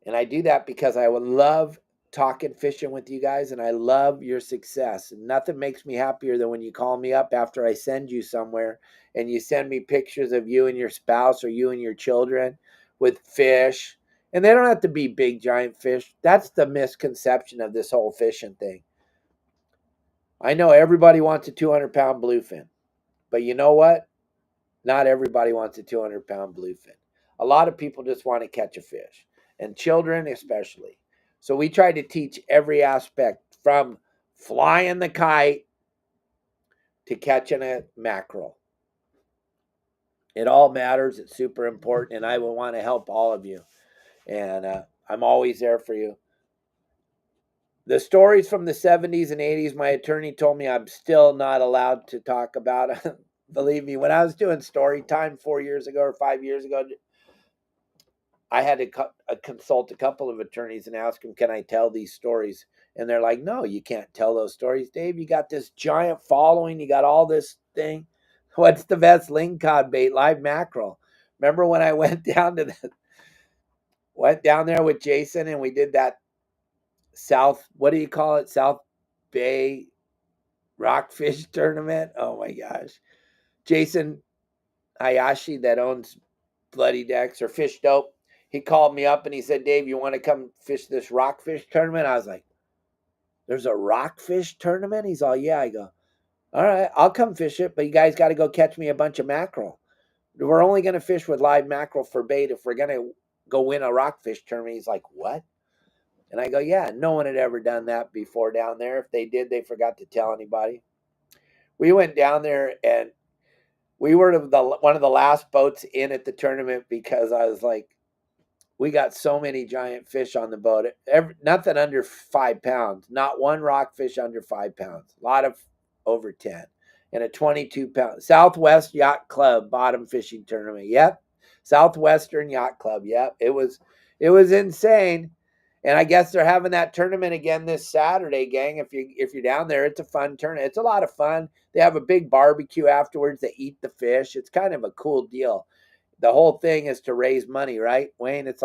And I do that because I would love talking fishing with you guys, and I love your success. And nothing makes me happier than when you call me up after I send you somewhere and you send me pictures of you and your spouse or you and your children with fish. And they don't have to be big, giant fish. That's the misconception of this whole fishing thing. I know everybody wants a 200-pound bluefin, but you know what? Not everybody wants a 200-pound bluefin. A lot of people just want to catch a fish, and children especially. So we try to teach every aspect from flying the kite to catching a mackerel. It all matters. It's super important, and I will want to help all of you. And I'm always there for you. The stories from the 70s and 80s, my attorney told me I'm still not allowed to talk about. Believe me, when I was doing story time 4 years ago or 5 years ago, I had to consult a couple of attorneys and ask them, can I tell these stories? And they're like, no, you can't tell those stories, Dave. You got this giant following. You got all this thing. What's the best lingcod bait? Live mackerel. Remember when I went down there with Jason and we did that what do you call it? South Bay rockfish tournament. Oh my gosh. Jason Hayashi that owns Bloody Decks or Fish Dope, he called me up and he said, Dave, you want to come fish this rockfish tournament? I was like, there's a rockfish tournament? He's all, yeah. I go, all right, I'll come fish it, but you guys got to go catch me a bunch of mackerel. We're only going to fish with live mackerel for bait if we're going to go win a rockfish tournament. He's like, what? And I go, yeah, no one had ever done that before down there. If they did, they forgot to tell anybody. We went down there and we were one of the last boats in at the tournament because I was like, we got so many giant fish on the boat. Nothing under 5 pounds. Not one rockfish under 5 pounds. A lot of over 10. And a 22-pound Southwest Yacht Club bottom fishing tournament. Yep. Southwestern Yacht Club. Yep. It was insane. And I guess they're having that tournament again this Saturday, gang. If you're down there, it's a fun tournament. It's a lot of fun. They have a big barbecue afterwards. They eat the fish. It's kind of a cool deal. The whole thing is to raise money, right, Wayne? You're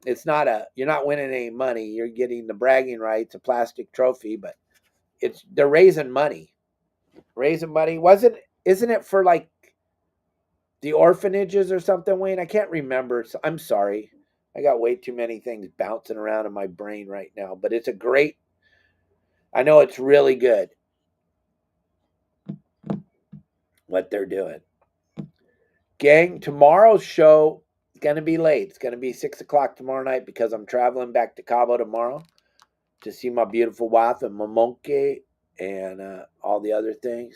not winning any money. You're getting the bragging rights, a plastic trophy, but they're raising money. Raising money. Isn't it for like the orphanages or something, Wayne? I can't remember. I'm sorry. I got way too many things bouncing around in my brain right now, but I know it's really good what they're doing. Gang, tomorrow's show is going to be late. It's going to be 6 o'clock tomorrow night because I'm traveling back to Cabo tomorrow to see my beautiful wife and my monkey and all the other things.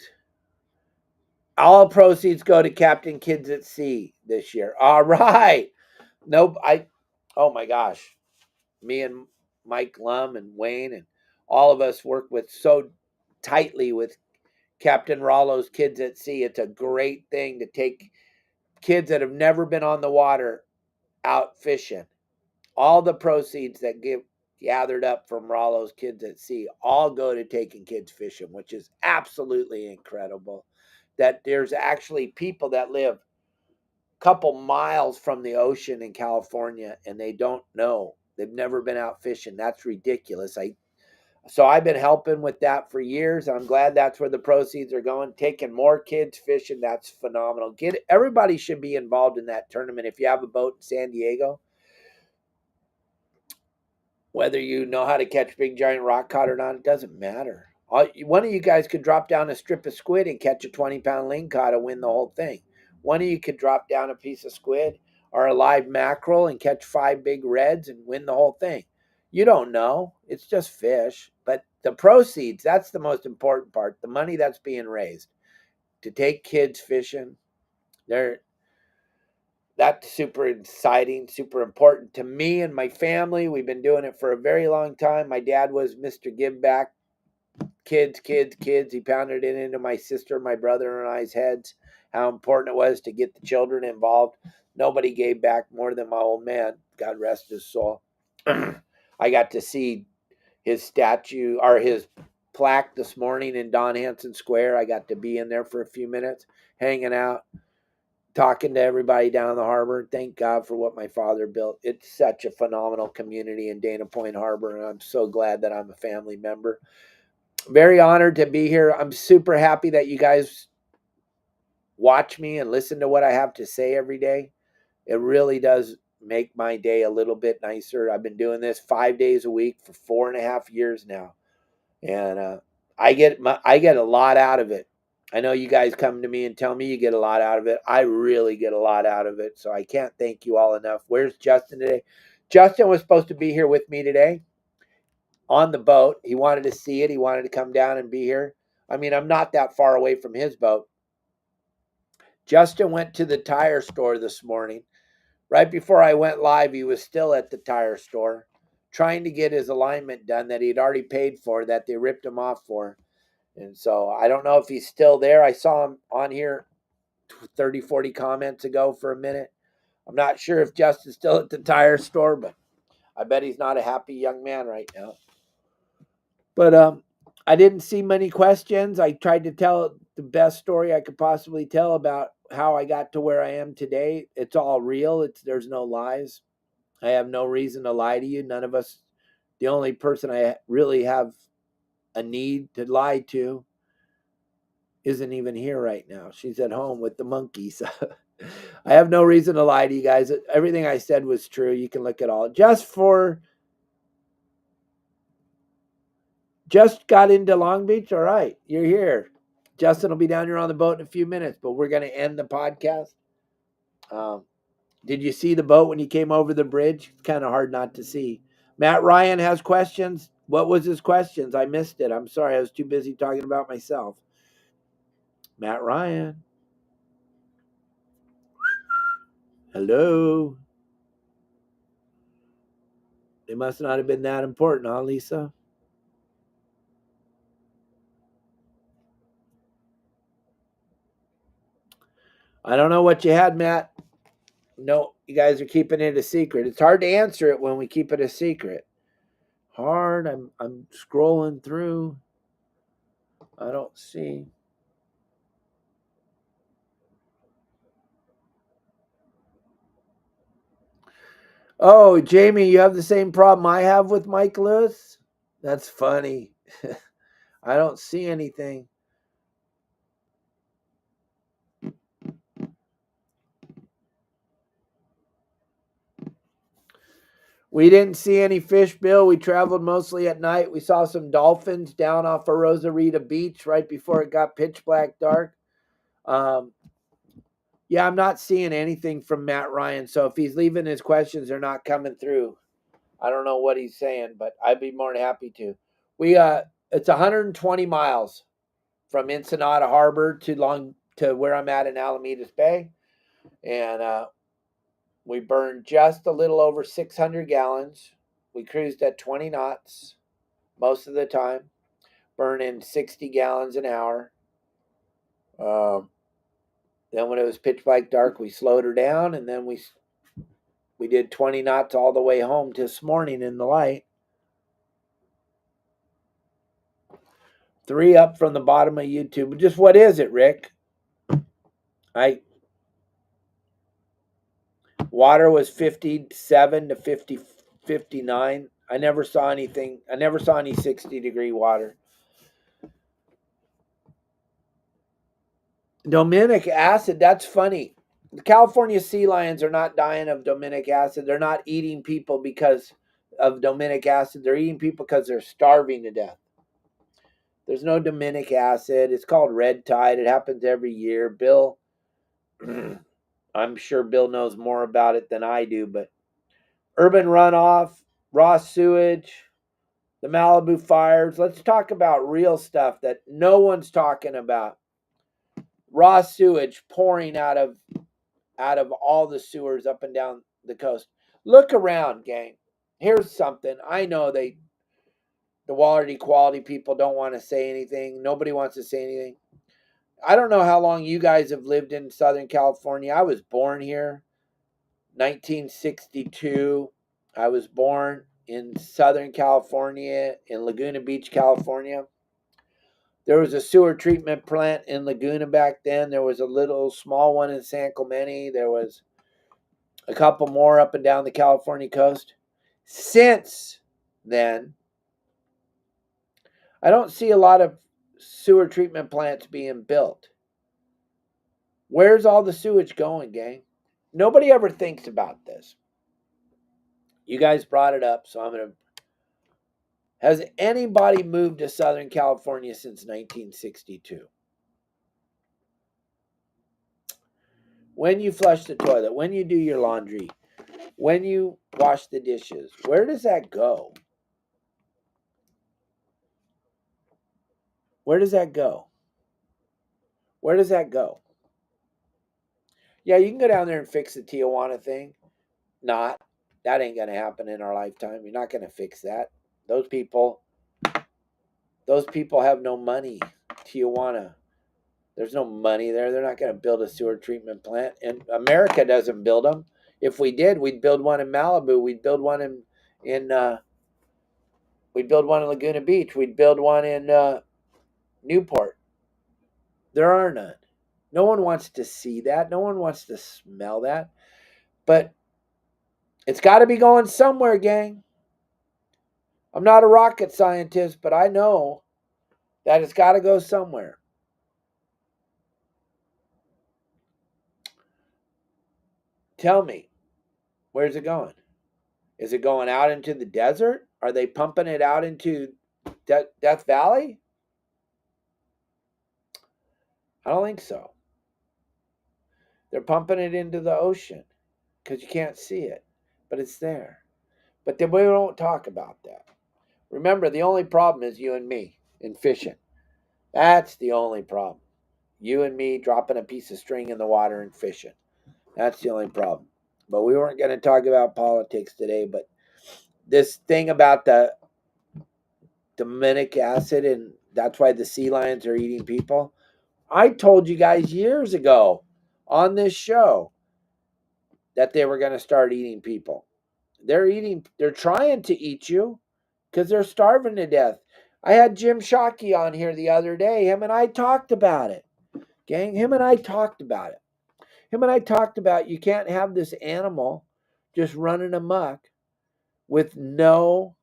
All proceeds go to Captain Kids at Sea this year. All right. Nope. Oh my gosh. Me and Mike Lum and Wayne and all of us work with so tightly with Captain Rollo's Kids at Sea. It's a great thing to take kids that have never been on the water out fishing. All the proceeds that get gathered up from Rollo's Kids at Sea all go to taking kids fishing, which is absolutely incredible. That there's actually people that live a couple miles from the ocean in California and they don't know. They've never been out fishing. That's ridiculous. So I've been helping with that for years. I'm glad that's where the proceeds are going. Taking more kids fishing, that's phenomenal. Everybody should be involved in that tournament. If you have a boat in San Diego, whether you know how to catch big giant rock cod or not, it doesn't matter. One of you guys could drop down a strip of squid and catch a 20-pound lingcod and win the whole thing. One of you could drop down a piece of squid or a live mackerel and catch 5 big reds and win the whole thing. You don't know. It's just fish. But the proceeds, that's the most important part. The money that's being raised to take kids fishing, that's super exciting, super important to me and my family. We've been doing it for a very long time. My dad was Mr. Give Back. Kids, kids, kids. He pounded it into my sister, my brother, and I's heads how important it was to get the children involved. Nobody gave back more than my old man. God rest his soul. I got to see his statue or his plaque this morning in Don Hanson Square. I got to be in there for a few minutes, hanging out, talking to everybody down the harbor. Thank God for what my father built. It's such a phenomenal community in Dana Point Harbor, and I'm so glad that I'm a family member. Very honored to be here. I'm super happy that you guys watch me and listen to what I have to say every day. It really does make my day a little bit nicer. I've been doing this 5 days a week for 4.5 years now, and I get a lot out of it. I know you guys come to me and tell me you get a lot out of it. I really get a lot out of it, so I can't thank you all enough. Where's Justin today? Justin was supposed to be here with me today on the boat. He wanted to see it. He wanted to come down and be here. I mean, I'm not that far away from his boat. Justin went to the tire store this morning. Right before I went live, he was still at the tire store trying to get his alignment done that he'd already paid for, that they ripped him off for. And so I don't know if he's still there. I saw him on here 30, 40 comments ago for a minute. I'm not sure if Justin's still at the tire store, but I bet he's not a happy young man right now. But I didn't see many questions. I tried to tell the best story I could possibly tell about how I got to where I am today. It's all real. There's no lies. I have no reason to lie to you. None of us. The only person I really have a need to lie to isn't even here right now. She's at home with the monkeys. I have no reason to lie to you guys. Everything I said was true. You can look at all. Just got into Long Beach. All right, you're here. Justin will be down here on the boat in a few minutes, but we're going to end the podcast. Did you see the boat when you came over the bridge? It's kind of hard not to see. Matt Ryan has questions. What was his questions? I missed it. I'm sorry. I was too busy talking about myself. Matt Ryan. Hello. They must not have been that important, huh, Lisa? I don't know what you had, Matt. No, you guys are keeping it a secret. It's hard to answer it when we keep it a secret. Hard. I'm scrolling through. I don't see. Oh, Jamie, you have the same problem I have with Mike Lewis? That's funny. I don't see anything. We didn't see any fish, Bill. We traveled mostly at night. We saw some dolphins down off of Rosarita Beach right before it got pitch black dark. Um, yeah, I'm not seeing anything from Matt Ryan. So if he's leaving his questions, they're not coming through. I don't know what he's saying, but I'd be more than happy to. It's 120 miles from Ensenada Harbor to where I'm at in Alamedas Bay, and we burned just a little over 600 gallons. We cruised at 20 knots most of the time, burning 60 gallons an hour. Then when it was pitch black dark, we slowed her down, and then we did 20 knots all the way home this morning in the light. 3 up from the bottom of YouTube. Just what is it, Rick? Water was 57 to 59. I never saw anything. I never saw any 60-degree water. Dominic acid, that's funny. The California sea lions are not dying of dominic acid. They're not eating people because of dominic acid. They're eating people because they're starving to death. There's no dominic acid. It's called red tide. It happens every year. Bill, I'm sure Bill knows more about it than I do, but urban runoff, raw sewage, the Malibu fires. Let's talk about real stuff that no one's talking about. Raw sewage pouring out of all the sewers up and down the coast. Look around, gang. Here's something. I know the water equality people don't want to say anything. Nobody wants to say anything. I don't know how long you guys have lived in Southern California. I was born here, 1962. I was born in Southern California, in Laguna Beach, California. There was a sewer treatment plant in Laguna back then. There was a little small one in San Clemente. There was a couple more up and down the California coast. Since then, I don't see a lot of sewer treatment plants being built. Where's all the sewage going, gang? Nobody ever thinks about this. You guys brought it up, so I'm going to... Has anybody moved to Southern California since 1962? When you flush the toilet, when you do your laundry, when you wash the dishes, where does that go? Where does that go? Where does that go? Yeah, you can go down there and fix the Tijuana thing. Not. That ain't going to happen in our lifetime. You're not going to fix that. Those people have no money. Tijuana. There's no money there. They're not going to build a sewer treatment plant. And America doesn't build them. If we did, we'd build one in Malibu. We'd build one in Laguna Beach. We'd build one in Newport. There are none. No one wants to see that. No one wants to smell that. But it's got to be going somewhere, gang. I'm not a rocket scientist, but I know that it's got to go somewhere. Tell me, where's it going? Is it going out into the desert? Are they pumping it out into Death Valley? I don't think so. They're pumping it into the ocean because you can't see it, but it's there. But then we don't talk about that. Remember, the only problem is you and me in fishing. That's the only problem. You and me dropping a piece of string in the water and fishing. That's the only problem. But we weren't going to talk about politics today. But this thing about the dominic acid, and that's why the sea lions are eating people. I told you guys years ago on this show that they were going to start eating people. They're trying to eat you because they're starving to death. I had Jim Shockey on here the other day. Him and I talked about it. Gang, him and I talked about it. Him and I talked about you can't have this animal just running amok with no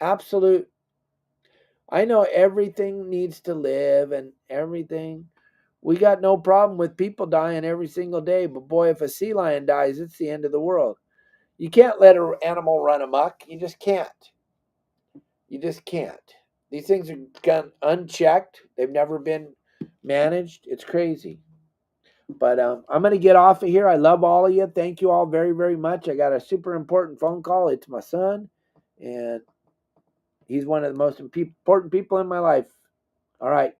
absolute... I know everything needs to live and everything. We got no problem with people dying every single day. But boy, if a sea lion dies, it's the end of the world. You can't let an animal run amok. You just can't. You just can't. These things are gone unchecked. They've never been managed. It's crazy. But I'm going to get off of here. I love all of you. Thank you all very, very much. I got a super important phone call. It's my son. And he's one of the most important people in my life. All right.